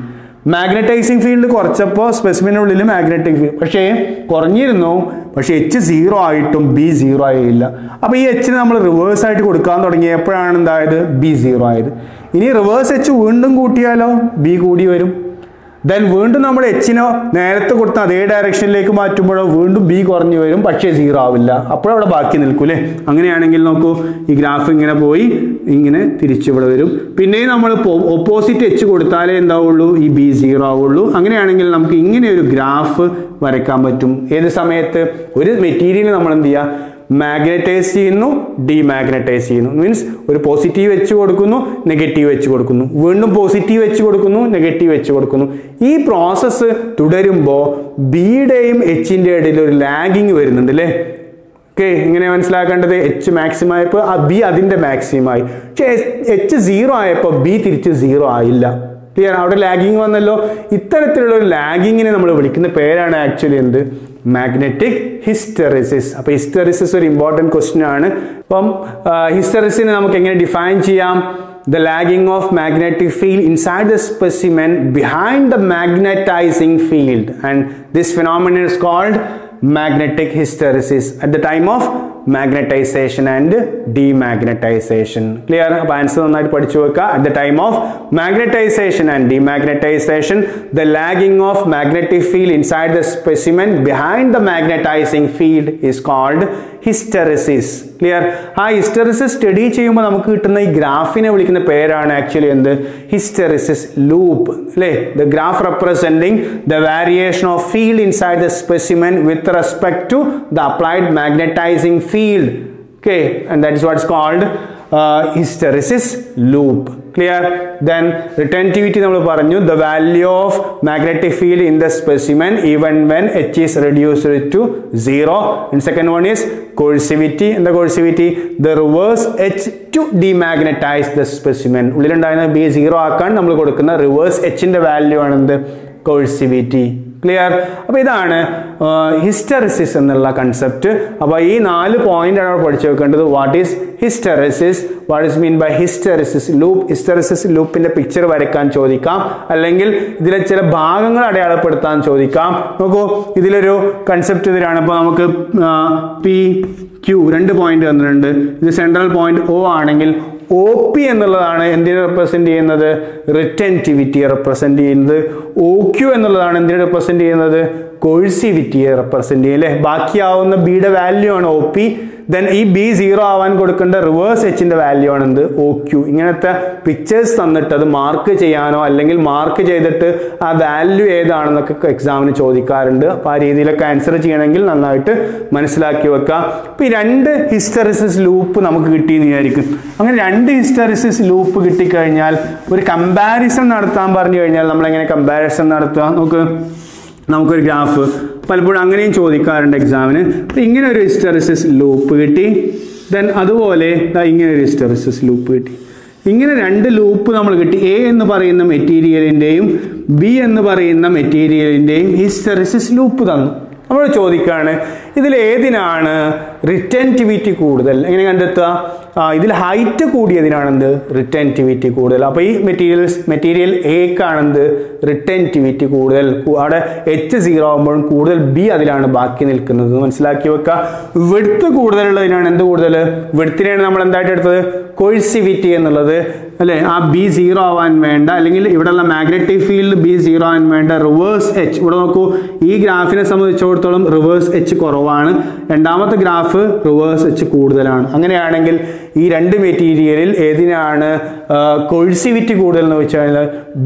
മാഗ്നറ്റൈസിങ് ഫീൽഡ് കുറച്ചപ്പോൾ സ്പെസിമെൻ്റെ ഉള്ളിൽ മാഗ്നറ്റിക് ഫീൽഡ് പക്ഷേ കുറഞ്ഞിരുന്നു, പക്ഷേ H 0 ആയിട്ടും B 0 ആയില്ല. അപ്പോൾ ഈ H നമ്മൾ റിവേഴ്സ് ആയിട്ട് കൊടുക്കാൻ തുടങ്ങിയപ്പോഴാണ് എന്തായത്? B 0 ആയത്. ഇനി റിവേഴ്സ് H വീണ്ടും കൂട്ടിയാലോ? B കൂടി വരും. ദെൻ വീണ്ടും നമ്മൾ Hനോ നേരത്തെ കൊടുത്ത അതേ ഡയറക്ഷനിലേക്ക് മാറ്റുമ്പോഴോ വീണ്ടും B കുറഞ്ഞു വരും, പക്ഷേ 0 ആവില്ല. അപ്പോഴവിടെ ബാക്കി നിൽക്കും അല്ലേ? അങ്ങനെയാണെങ്കിൽ നോക്കൂ, ഈ ഗ്രാഫ് ഇങ്ങനെ പോയി ഇങ്ങനെ തിരിച്ചിവിടെ വരും. പിന്നെയും നമ്മൾ ഓപ്പോസിറ്റ് H കൊടുത്താലേ എന്താവുള്ളൂ? ഈ B 0 ആവുള്ളൂ. അങ്ങനെയാണെങ്കിൽ നമുക്ക് ഇങ്ങനെ ഒരു ഗ്രാഫ് വരയ്ക്കാൻ പറ്റും. ഏത് സമയത്ത്? ഒരു മെറ്റീരിയൽ നമ്മൾ എന്ത് ചെയ്യുക? മാഗ്നറ്റൈസ് ചെയ്യുന്നു, ഡീമാഗ്നറ്റൈസ് ചെയ്യുന്നു. മീൻസ് ഒരു പോസിറ്റീവ് വെച്ച് കൊടുക്കുന്നു, നെഗറ്റീവ് വെച്ച് കൊടുക്കുന്നു, വീണ്ടും പോസിറ്റീവ് വെച്ച് കൊടുക്കുന്നു, നെഗറ്റീവ് വെച്ച് കൊടുക്കുന്നു. ഈ പ്രോസസ്സ് തുടരുമ്പോൾ ബിയുടെയും Hന്റെ ഇടയിൽ ഒരു ലാഗിങ് വരുന്നുണ്ട് അല്ലേ? ഓക്കെ, ഇങ്ങനെ മനസ്സിലാക്കേണ്ടത് H മാക്സിമം ആയപ്പോൾ B അതിൻ്റെ മാക്സിമം ആയി. പക്ഷേ H 0 ആയപ്പോൾ B തിരിച്ച് 0 ആയില്ല. ക്ലിയർ? അവിടെ ലാഗിങ് വന്നല്ലോ. ഇത്തരത്തിലുള്ള ഒരു ലാഗിങ്ങിനെ നമ്മൾ വിളിക്കുന്ന പേരാണ് ആക്ച്വലി എന്ത്? Magnetic hysteresis. അപ്പോൾ ഹിസ്റ്ററിസിസ് ഒരു ഇമ്പോർട്ടൻറ്റ് ക്വസ്റ്റ്യൻ ആണ്. അപ്പം ഹിസ്റ്ററിസിനെ നമുക്ക് എങ്ങനെ ഡിഫൈൻ ചെയ്യാം? The lagging of magnetic field inside the specimen behind the magnetizing field, and this phenomenon is called magnetic hysteresis at the time of magnetization and demagnetization. Clear? അപ്പോൾ answer നന്നായിട്ട് പഠിച്ചു വെക്കുക. At the time of magnetization and demagnetization, the lagging of magnetic field inside the specimen behind the magnetizing field is called hysteresis. Clear? ആ hysteresis study ചെയ്യുമ്പോൾ നമുക്ക് കിട്ടുന്ന ഈ ഗ്രാഫിനെ വിളിക്കുന്ന പേരാണ് ആക്ച്വലി എന്ത്? hysteresis loop. അല്ലേ? The graph representing the variation of field inside the specimen with respect to the applied magnetizing field. Okay, and that is what's called hysteresis loop. Clear? Then retentivity നമ്മൾ പറഞ്ഞു, the value of magnetic field in the specimen even when H is reduced to 0. And second one is coercivity. And the coercivity, the reverse H to demagnetize the specimen. ഉള്ളിലുണ്ടായിരുന്ന B 0 ആക്കാൻ നമ്മൾ കൊടുക്കുന്ന reverse H ന്റെ value ആണ് എന്ത്? coercivity. Clear? അപ്പോൾ ഇതാണ് hysteresis എന്നുള്ള concept. അപ്പോൾ ഈ 4 പോയിന്റ് ആണ് പഠിച്ചു വെക്കേണ്ടത്. What is hysteresis, what is mean by hysteresis loop. Hysteresis ലൂപ്പിന്റെ പിക്ചർ വരയ്ക്കാൻ ചോദിക്കാം, അല്ലെങ്കിൽ ഇതിലെ ചില ഭാഗങ്ങൾ അടയാളപ്പെടുത്താൻ ചോദിക്കാം. നോക്കൂ, ഇതിലൊരു കൺസെപ്റ്റ് ഇതിലാണ്. അപ്പോൾ നമുക്ക് പി ക്യൂ 2 പോയിന്റ് തന്നിട്ടുണ്ട്. ഇത് സെൻട്രൽ പോയിന്റ് ഒ ആണെങ്കിൽ ഒ പി എന്നുള്ളതാണ് എന്തിനെ റെപ്രസെന്റ് ചെയ്യുന്നത്? റിറ്റൻറ്റിവിറ്റിയെ റെപ്രസെന്റ് ചെയ്യുന്നത്. ഒ ക്യു എന്നുള്ളതാണ് എന്തിനെ റെപ്രസെന്റ് ചെയ്യുന്നത്? കോഴ്സിവിറ്റിയെ റെപ്രസെന്റ് ചെയ്യും. അല്ലേ? ബാക്കിയാവുന്ന ബിയുടെ വാല്യൂ ആണ് ഒ പി. ദെൻ ഈ ബി 0 ആവാൻ കൊടുക്കേണ്ട റിവേഴ്സ് എച്ചിന്റെ വാല്യൂ ആണ് എന്ത്? O Q. ഇങ്ങനത്തെ പിക്ചേഴ്സ് തന്നിട്ട് അത് മാർക്ക് ചെയ്യാനോ അല്ലെങ്കിൽ മാർക്ക് ചെയ്തിട്ട് ആ വാല്യൂ ഏതാണെന്നൊക്കെ എക്സാമിന് ചോദിക്കാറുണ്ട്. അപ്പോൾ ആ രീതിയിലൊക്കെ ആൻസർ ചെയ്യണമെങ്കിൽ നന്നായിട്ട് മനസ്സിലാക്കി വെക്കുക. അപ്പോൾ ഈ 2 ഹിസ്റ്റെറിസിസ് ലൂപ്പ് നമുക്ക് കിട്ടിയെന്ന് വിചാരിക്കും. അങ്ങനെ 2 ഹിസ്റ്റെറിസിസ് ലൂപ്പ് കിട്ടിക്കഴിഞ്ഞാൽ ഒരു കമ്പാരിസൺ നടത്താൻ പറഞ്ഞു കഴിഞ്ഞാൽ നമ്മളെങ്ങനെ കമ്പാരിസൺ നടത്തുക? നമുക്കൊരു ഗ്രാഫ് പലപ്പോഴും അങ്ങനെയും ചോദിക്കാറുണ്ട് എക്സാമിന്. ഇങ്ങനെ ഒരു ഹിസ്റ്റെറിസിസ് ലൂപ്പ് കിട്ടി, ദെൻ അതുപോലെ ഇങ്ങനെ ഒരു ഹിസ്റ്റെറിസിസ് ലൂപ്പ് കിട്ടി. ഇങ്ങനെ 2 ലൂപ്പ് നമ്മൾ കിട്ടി. എ എന്ന് പറയുന്ന മെറ്റീരിയലിൻ്റെയും ബി എന്ന് പറയുന്ന മെറ്റീരിയലിൻ്റെയും ഹിസ്റ്റെറിസിസ് ലൂപ്പ് തന്നു. നമ്മൾ ചോദിക്കുകയാണ് ഇതിൽ ഏതിനാണ് റിറ്റൻറ്റിവിറ്റി കൂടുതൽ? എങ്ങനെ കണ്ടെത്തുക? ഇതിൽ ഹൈറ്റ് കൂടിയതിനാണെന്ത്? റിറ്റൻറ്റിവിറ്റി കൂടുതൽ. അപ്പോൾ ഈ മെറ്റീരിയൽ എക്കാണെന്ത്? റിറ്റൻറ്റിവിറ്റി കൂടുതൽ. അവിടെ H 0 ആകുമ്പോഴും കൂടുതൽ ബി അതിലാണ് ബാക്കി നിൽക്കുന്നത്. മനസ്സിലാക്കി വെക്കുക. വിഡ്ത്ത് കൂടുതലുള്ളതിനാണ് എന്ത് കൂടുതൽ? വിഡ്ത്തിനെയാണ് നമ്മൾ എന്തായിട്ട് എടുത്തത്? കോഴ്സിവിറ്റി എന്നുള്ളത്. അല്ലേ? ആ ബി 0 ആവാൻ വേണ്ട, അല്ലെങ്കിൽ ഇവിടെയുള്ള മാഗ്നറ്റിക് ഫീൽഡ് ബി 0 ആവാൻ വേണ്ട റിവേഴ്സ് എച്ച്. ഇവിടെ നോക്കൂ, ഈ ഗ്രാഫിനെ സംബന്ധിച്ചിടത്തോളം റിവേഴ്സ് എച്ച് കുറവാണ്, രണ്ടാമത്തെ ഗ്രാഫ് റിവേഴ്സ് എച്ച് കൂടുതലാണ്. അങ്ങനെയാണെങ്കിൽ ഈ 2 മെറ്റീരിയലിൽ ഏതിനാണ് കോഴ്സിവിറ്റി കൂടുതൽ എന്ന് വെച്ചാൽ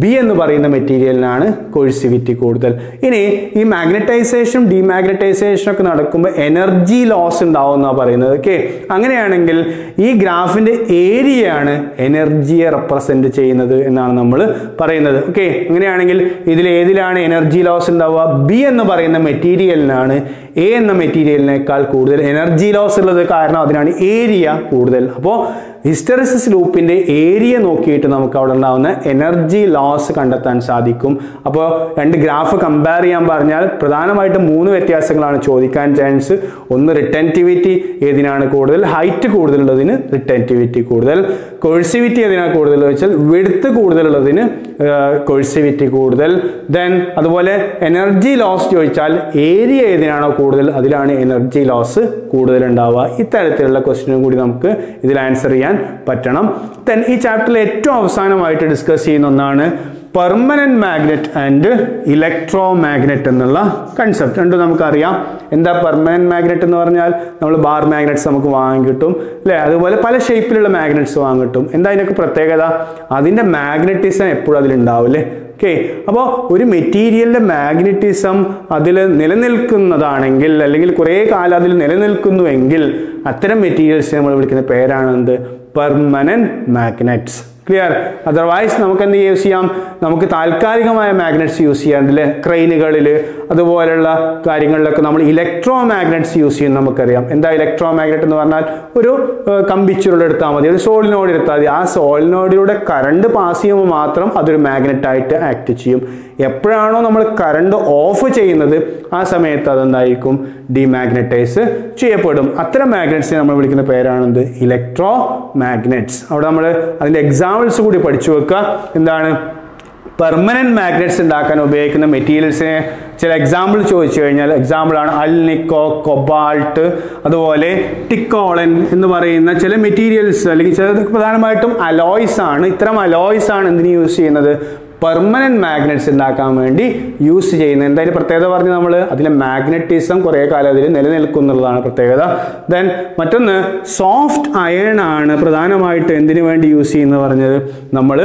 ബി എന്ന് പറയുന്ന മെറ്റീരിയലിനാണ് കോഴ്സിവിറ്റി കൂടുതൽ. ഇനി ഈ മാഗ്നറ്റൈസേഷൻ ഡിമാഗ്നറ്റൈസേഷൻ ഒക്കെ നടക്കുമ്പോൾ എനർജി ലോസ് ഉണ്ടാവും എന്നാണ് പറയുന്നത്. ഓക്കെ, അങ്ങനെയാണെങ്കിൽ ഈ ഗ്രാഫിന്റെ ഏരിയയാണ് എനർജിയെ റെപ്രസെന്റ് ചെയ്യുന്നത് എന്നാണ് നമ്മൾ പറയുന്നത്. ഓക്കെ, അങ്ങനെയാണെങ്കിൽ ഇതിൽ ഏതിലാണ് എനർജി ലോസ് ഉണ്ടാവുക? ബി എന്ന് പറയുന്ന മെറ്റീരിയലിനാണ് എ എന്ന മെറ്റീരിയലിനേക്കാൾ കൂടുതൽ എനർജി ലോസ് ഉള്ളത്. കാരണം അതിനാണ് ഏരിയ കൂടുതൽ. അപ്പോൾ ഹിസ്റ്റെറിസിസ് ലൂപ്പിന്റെ ഏരിയ നോക്കിയിട്ട് നമുക്ക് അവിടെ ഉണ്ടാവുന്ന എനർജി ലോസ് കണ്ടെത്താൻ സാധിക്കും. അപ്പോൾ 2 ഗ്രാഫ് കമ്പയർ ചെയ്യാൻ പറഞ്ഞാൽ പ്രധാനമായിട്ടും 3 വ്യത്യാസങ്ങളാണ് ചോദിക്കാൻ ചാൻസ്. ഒന്ന് റിറ്റൻറ്റിവിറ്റി ഏതിനാണ് കൂടുതൽ, ഹൈറ്റ് കൂടുതലുള്ളതിന് റിറ്റൻറ്റിവിറ്റി കൂടുതൽ, കോഴ്സിവിറ്റി ഏതിനാണ് കൂടുതൽ വെച്ചാൽ വിഡ്ത്ത് കൂടുതലുള്ളതിന് കോഴ്സിവിറ്റി കൂടുതൽ, ദെൻ അതുപോലെ എനർജി ലോസ് ചോദിച്ചാൽ ഏരിയ ഏതിനാണോ കൂടുതൽ അതിലാണ് എനർജി ലോസ് കൂടുതൽ ഉണ്ടാവുക. ഇത്തരത്തിലുള്ള ക്വസ്റ്റ്യനും കൂടി നമുക്ക് ഇതിൽ ആൻസർ ചെയ്യാൻ പറ്റണം. ദെൻ ഈ ചാപ്റ്ററിൽ ഏറ്റവും അവസാനമായിട്ട് ഡിസ്കസ് ചെയ്യുന്ന ഒന്നാണ് permanent magnet and electro magnet എന്നുള്ള കൺസെപ്റ്റ്. രണ്ടും നമുക്കറിയാം. എന്താ പെർമനന്റ് മാഗ്നറ്റ് എന്ന് പറഞ്ഞാൽ? നമ്മൾ ബാർ മാഗ്നറ്റ്സ് നമുക്ക് വാങ്ങാൻ കിട്ടും, അല്ലേ? അതുപോലെ പല ഷേപ്പിലുള്ള മാഗ്നറ്റ്സ് വാങ്ങാൻ കിട്ടും. എന്താ അതിനൊക്കെ പ്രത്യേകത? അതിൻ്റെ മാഗ്നറ്റിസം എപ്പോഴും അതിലുണ്ടാവും, അല്ലേ? ഓക്കെ, അപ്പോൾ ഒരു മെറ്റീരിയലിൻ്റെ മാഗ്നറ്റിസം അതിൽ നിലനിൽക്കുന്നതാണെങ്കിൽ, അല്ലെങ്കിൽ കുറേ കാലം അതിൽ നിലനിൽക്കുന്നുവെങ്കിൽ അത്തരം മെറ്റീരിയൽസ് നമ്മൾ വിളിക്കുന്ന പേരാണ് എന്ത്? Permanent magnets. ക്ലിയർ? അതർവൈസ് നമുക്ക് എന്ത് യൂസ് ചെയ്യാം? നമുക്ക് താൽക്കാലികമായ മാഗ്നറ്റ്സ് യൂസ് ചെയ്യാം, അല്ലേ? ക്രെയിനുകളിൽ അതുപോലെയുള്ള കാര്യങ്ങളിലൊക്കെ നമ്മൾ ഇലക്ട്രോ മാഗ്നറ്റ്സ് യൂസ് ചെയ്യും. നമുക്കറിയാം എന്താ ഇലക്ട്രോ മാഗ്നറ്റ് എന്ന് പറഞ്ഞാൽ? ഒരു കമ്പിച്ചുരുൾ എടുത്താൽ മതി, ഒരു സോളിനോഡ് എടുത്താൽ മതി. ആ സോളിനോഡിലൂടെ കറണ്ട് പാസ് ചെയ്യുമ്പോൾ മാത്രം അതൊരു മാഗ്നറ്റായിട്ട് ആക്ട് ചെയ്യും. എപ്പോഴാണോ നമ്മൾ കറണ്ട് ഓഫ് ചെയ്യുന്നത് ആ സമയത്ത് അതെന്തായിരിക്കും? ഡിമാഗ്നറ്റൈസ് ചെയ്യപ്പെടും. അത്തരം മാഗ്നറ്റ്സിനെ നമ്മൾ വിളിക്കുന്ന പേരാണെന്ത്? Electro magnets. അവിടെ നമ്മൾ അതിൻ്റെ എക്സാമ്പിൾസ് കൂടി പഠിച്ചു വെക്കുക. എന്താണ്? പെർമനന്റ് മാഗ്നറ്റ്സ് ഉണ്ടാക്കാൻ ഉപയോഗിക്കുന്ന മെറ്റീരിയൽസിനെ ചില എക്സാമ്പിൾ ചോദിച്ചു കഴിഞ്ഞാൽ എക്സാമ്പിളാണ് അൽനിക്കോ, കൊബാൾട്ട്, അതുപോലെ ടിക്കോളൻ എന്ന് പറയുന്ന ചില മെറ്റീരിയൽസ്, അല്ലെങ്കിൽ ചില പ്രധാനമായിട്ടും അലോയ്സ് ആണ്. ഇത്തരം അലോയ്സ് ആണ് എന്തിനു യൂസ് ചെയ്യുന്നത്? പെർമനന്റ് മാഗ്നറ്റ്സ് ഉണ്ടാക്കാൻ വേണ്ടി യൂസ് ചെയ്യുന്നത്. എന്തായാലും പ്രത്യേകത പറഞ്ഞ് നമ്മൾ അതിലെ മാഗ്നറ്റിസം കുറേ കാലം അതിൽ നിലനിൽക്കും എന്നുള്ളതാണ് പ്രത്യേകത. ദെൻ മറ്റൊന്ന് സോഫ്റ്റ് അയൺ ആണ് പ്രധാനമായിട്ട് എന്തിനു വേണ്ടി യൂസ് ചെയ്യുന്നത് പറഞ്ഞത്, നമ്മൾ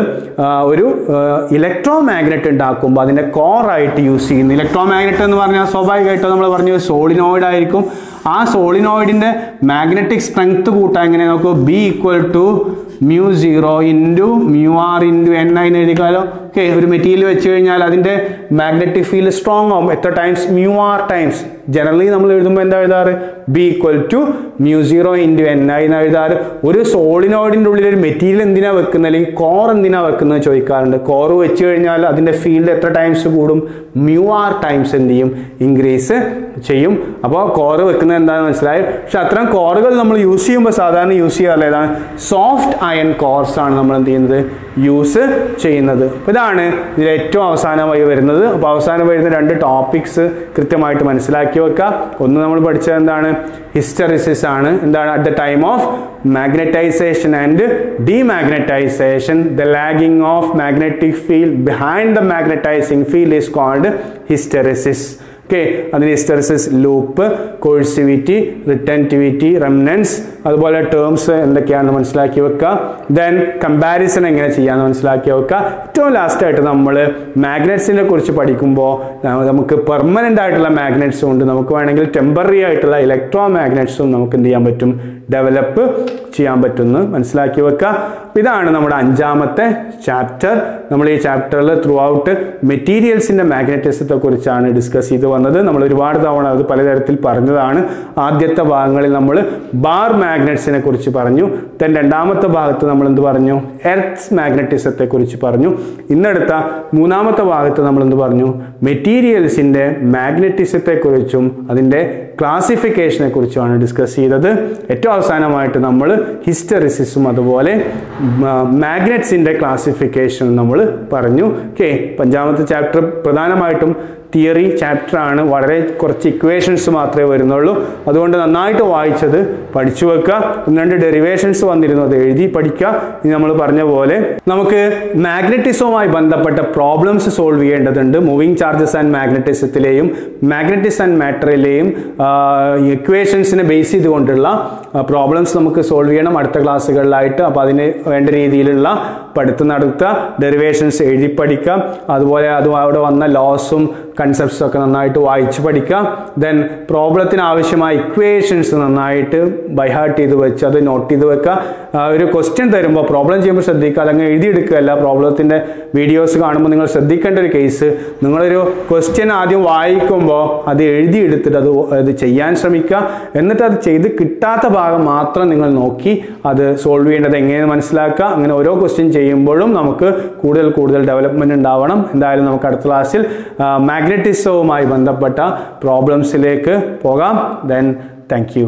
ഒരു ഇലക്ട്രോ മാഗ്നറ്റ് ഉണ്ടാക്കുമ്പോൾ അതിൻ്റെ കോറായിട്ട് യൂസ് ചെയ്യുന്നു. ഇലക്ട്രോ മാഗ്നറ്റ് എന്ന് പറഞ്ഞാൽ സ്വാഭാവികമായിട്ടും നമ്മൾ പറഞ്ഞു സോളിനോയിഡ് ആയിരിക്കും. ആ സോളിനോയിഡിൻ്റെ മാഗ്നറ്റിക് സ്ട്രെങ്ത് കൂട്ടാൻ എങ്ങനെ നോക്കൂ, B = μ0 × μr × n ആയി എഴുതിക്കാലോ. ഓക്കെ, ഒരു മെറ്റീരിയൽ വെച്ച് കഴിഞ്ഞാൽ അതിൻ്റെ മാഗ്നറ്റിക് ഫീൽഡ് സ്ട്രോങ് ആവും. എത്ര ടൈംസ്? μr times. ജനറലി നമ്മൾ എഴുതുമ്പോൾ എന്താ എഴുതാറ്? B = μ0 × n ആയി എന്ന് എഴുതാറ്. ഒരു സോളിനോയിഡിൻ്റെ ഉള്ളിൽ ഒരു മെറ്റീരിയൽ എന്തിനാണ് വെക്കുന്നത്, അല്ലെങ്കിൽ കോർ എന്തിനാണ് വെക്കുന്നത് ചോദിക്കാറുണ്ട്. കോർ വെച്ച് കഴിഞ്ഞാൽ അതിൻ്റെ ഫീൽഡ് എത്ര ടൈംസ് കൂടും? μr ടൈംസ് എന്ത് ചെയ്യും? ഇൻക്രീസ് ചെയ്യും. അപ്പോൾ കോറ് വെക്കുന്നത് എന്താണെന്ന് മനസ്സിലായി. പക്ഷെ അത്തരം കോറുകൾ നമ്മൾ യൂസ് ചെയ്യുമ്പോൾ സാധാരണ യൂസ് ചെയ്യാറില്ല. ഏതാണ്? സോഫ്റ്റ് അയൺ കോർസ് ആണ് നമ്മൾ എന്ത് ചെയ്യുന്നത്? യൂസ് ചെയ്യുന്നത്. അപ്പോൾ ഇതാണ് ഇതിൽ ഏറ്റവും അവസാനമായി വരുന്നത്. അപ്പോൾ അവസാനം വരുന്ന 2 ടോപ്പിക്സ് കൃത്യമായിട്ട് മനസ്സിലാക്കി വെക്കുക. ഒന്ന് നമ്മൾ പഠിച്ചത് എന്താണ്? ഹിസ്റ്ററിസിസ് ആണ്. എന്താണ്? At the time of magnetisation and demagnetisation the lagging of magnetic field behind the magnetising field is called hysteresis. Okay, അതിന് hysteresis, loop, coercivity, retentivity, remanence, അതുപോലെ ടേംസ് എന്തൊക്കെയാണെന്ന് മനസ്സിലാക്കി വെക്കുക. ദെൻ കമ്പാരിസൺ എങ്ങനെ ചെയ്യാമെന്ന് മനസ്സിലാക്കി വെക്കുക. ഏറ്റവും ലാസ്റ്റായിട്ട് നമ്മൾ മാഗ്നറ്റ്സിനെ കുറിച്ച് പഠിക്കുമ്പോൾ നമുക്ക് പെർമനൻ്റ് ആയിട്ടുള്ള മാഗ്നറ്റ്സും ഉണ്ട്, നമുക്ക് വേണമെങ്കിൽ ടെമ്പററി ആയിട്ടുള്ള ഇലക്ട്രോ മാഗ്നറ്റ്സും നമുക്ക് എന്ത് ചെയ്യാൻ പറ്റും? ഡെവലപ്പ് ചെയ്യാൻ പറ്റുമെന്ന് മനസ്സിലാക്കി വെക്കുക. ഇതാണ് നമ്മുടെ 5ാമത്തെ ചാപ്റ്റർ. നമ്മൾ ഈ ചാപ്റ്ററിൽ ത്രൂ ഔട്ട് മെറ്റീരിയൽസിൻ്റെ മാഗ്നറ്റിസത്തെ കുറിച്ചാണ് ഡിസ്കസ് ചെയ്ത് വന്നത്. നമ്മൾ ഒരുപാട് തവണ അത് പലതരത്തിൽ പറഞ്ഞതാണ്. ആദ്യത്തെ ഭാഗങ്ങളിൽ നമ്മൾ ബാർ മാഗ്നറ്റ്സിനെ കുറിച്ച് പറഞ്ഞു. ദെൻ 2ാമത്തെ ഭാഗത്ത് നമ്മൾ എന്ത് പറഞ്ഞു? എർത്ത്സ് മാഗ്നറ്റിസത്തെ കുറിച്ച് പറഞ്ഞു. ഇന്നെടുത്ത 3ാമത്തെ ഭാഗത്ത് നമ്മൾ എന്ത് പറഞ്ഞു? മെറ്റീരിയൽസിൻ്റെ മാഗ്നറ്റിസത്തെ കുറിച്ചും അതിൻ്റെ ക്ലാസിഫിക്കേഷനെ കുറിച്ചുമാണ് ഡിസ്കസ് ചെയ്തത്. ഏറ്റവും അവസാനമായിട്ട് നമ്മൾ ഹിസ്റ്ററിസിസും അതുപോലെ മാഗ്നറ്റ്സിൻ്റെ ക്ലാസിഫിക്കേഷൻ നമ്മൾ പറഞ്ഞു. ഓക്കെ, 5ാമത്തെ ചാപ്റ്റർ പ്രധാനമായിട്ടും തിയറി ചാപ്റ്റർ ആണ്. വളരെ കുറച്ച് ഇക്വേഷൻസ് മാത്രമേ വരുന്നുള്ളൂ. അതുകൊണ്ട് നന്നായിട്ട് വായിച്ചത് പഠിച്ചു വെക്കുക. 2 ഡെറിവേഷൻസ് വന്നിരുന്നു, അത് എഴുതി പഠിക്കുക. ഇനി നമ്മൾ പറഞ്ഞ പോലെ നമുക്ക് മാഗ്നറ്റിസവുമായി ബന്ധപ്പെട്ട പ്രോബ്ലംസ് സോൾവ് ചെയ്യേണ്ടതുണ്ട്. മൂവിങ് ചാർജസ് ആൻഡ് മാഗ്നറ്റിസത്തിലെയും മാഗ്നറ്റിസം ആൻഡ് മാറ്ററിലെയും ഇക്വേഷൻസിനെ ബേസ് ചെയ്തുകൊണ്ടുള്ള പ്രോബ്ലംസ് നമുക്ക് സോൾവ് ചെയ്യണം അടുത്ത ക്ലാസ്സുകളിലായിട്ട്. അപ്പോൾ അതിന് വേണ്ട രീതിയിലുള്ള പഠിത്തം നടത്തുക, ഡെറിവേഷൻസ് എഴുതി പഠിക്കുക, അതുപോലെ അവിടെ വന്ന ലോസും കൺസെപ്റ്റ്സും ഒക്കെ നന്നായിട്ട് വായിച്ച് പഠിക്കുക. ദെൻ പ്രോബ്ലത്തിന് ആവശ്യമായ ഇക്വേഷൻസ് നന്നായിട്ട് ബൈഹാർട്ട് ചെയ്ത് വെച്ച് അത് നോട്ട് ചെയ്ത് വെക്കുക. ഒരു ക്വസ്റ്റ്യൻ തരുമ്പോൾ പ്രോബ്ലം ചെയ്യുമ്പോൾ ശ്രദ്ധിക്കുക, അതങ്ങ് എഴുതിയെടുക്കുകയല്ല. പ്രോബ്ലത്തിൻ്റെ വീഡിയോസ് കാണുമ്പോൾ നിങ്ങൾ ശ്രദ്ധിക്കേണ്ട ഒരു കേസ്, നിങ്ങളൊരു ക്വസ്റ്റ്യൻ ആദ്യം വായിക്കുമ്പോൾ അത് എഴുതിയെടുത്തിട്ട് അത് ചെയ്യാൻ ശ്രമിക്കുക. എന്നിട്ട് അത് ചെയ്ത് കിട്ടാത്ത ഭാഗം മാത്രം നിങ്ങൾ നോക്കി അത് സോൾവ് ചെയ്യേണ്ടത് എങ്ങനെയെന്ന് മനസ്സിലാക്കുക. അങ്ങനെ ഓരോ ക്വസ്റ്റ്യൻ ചെയ്യുമ്പോഴും നമുക്ക് കൂടുതൽ ഡെവലപ്മെൻറ്റ് ഉണ്ടാവണം. എന്തായാലും നമുക്ക് അടുത്ത ക്ലാസ്സിൽ മാഗ്നറ്റിസവുമായി ബന്ധപ്പെട്ട പ്രോബ്ലംസിലേക്ക് പോകാം. Then thank you.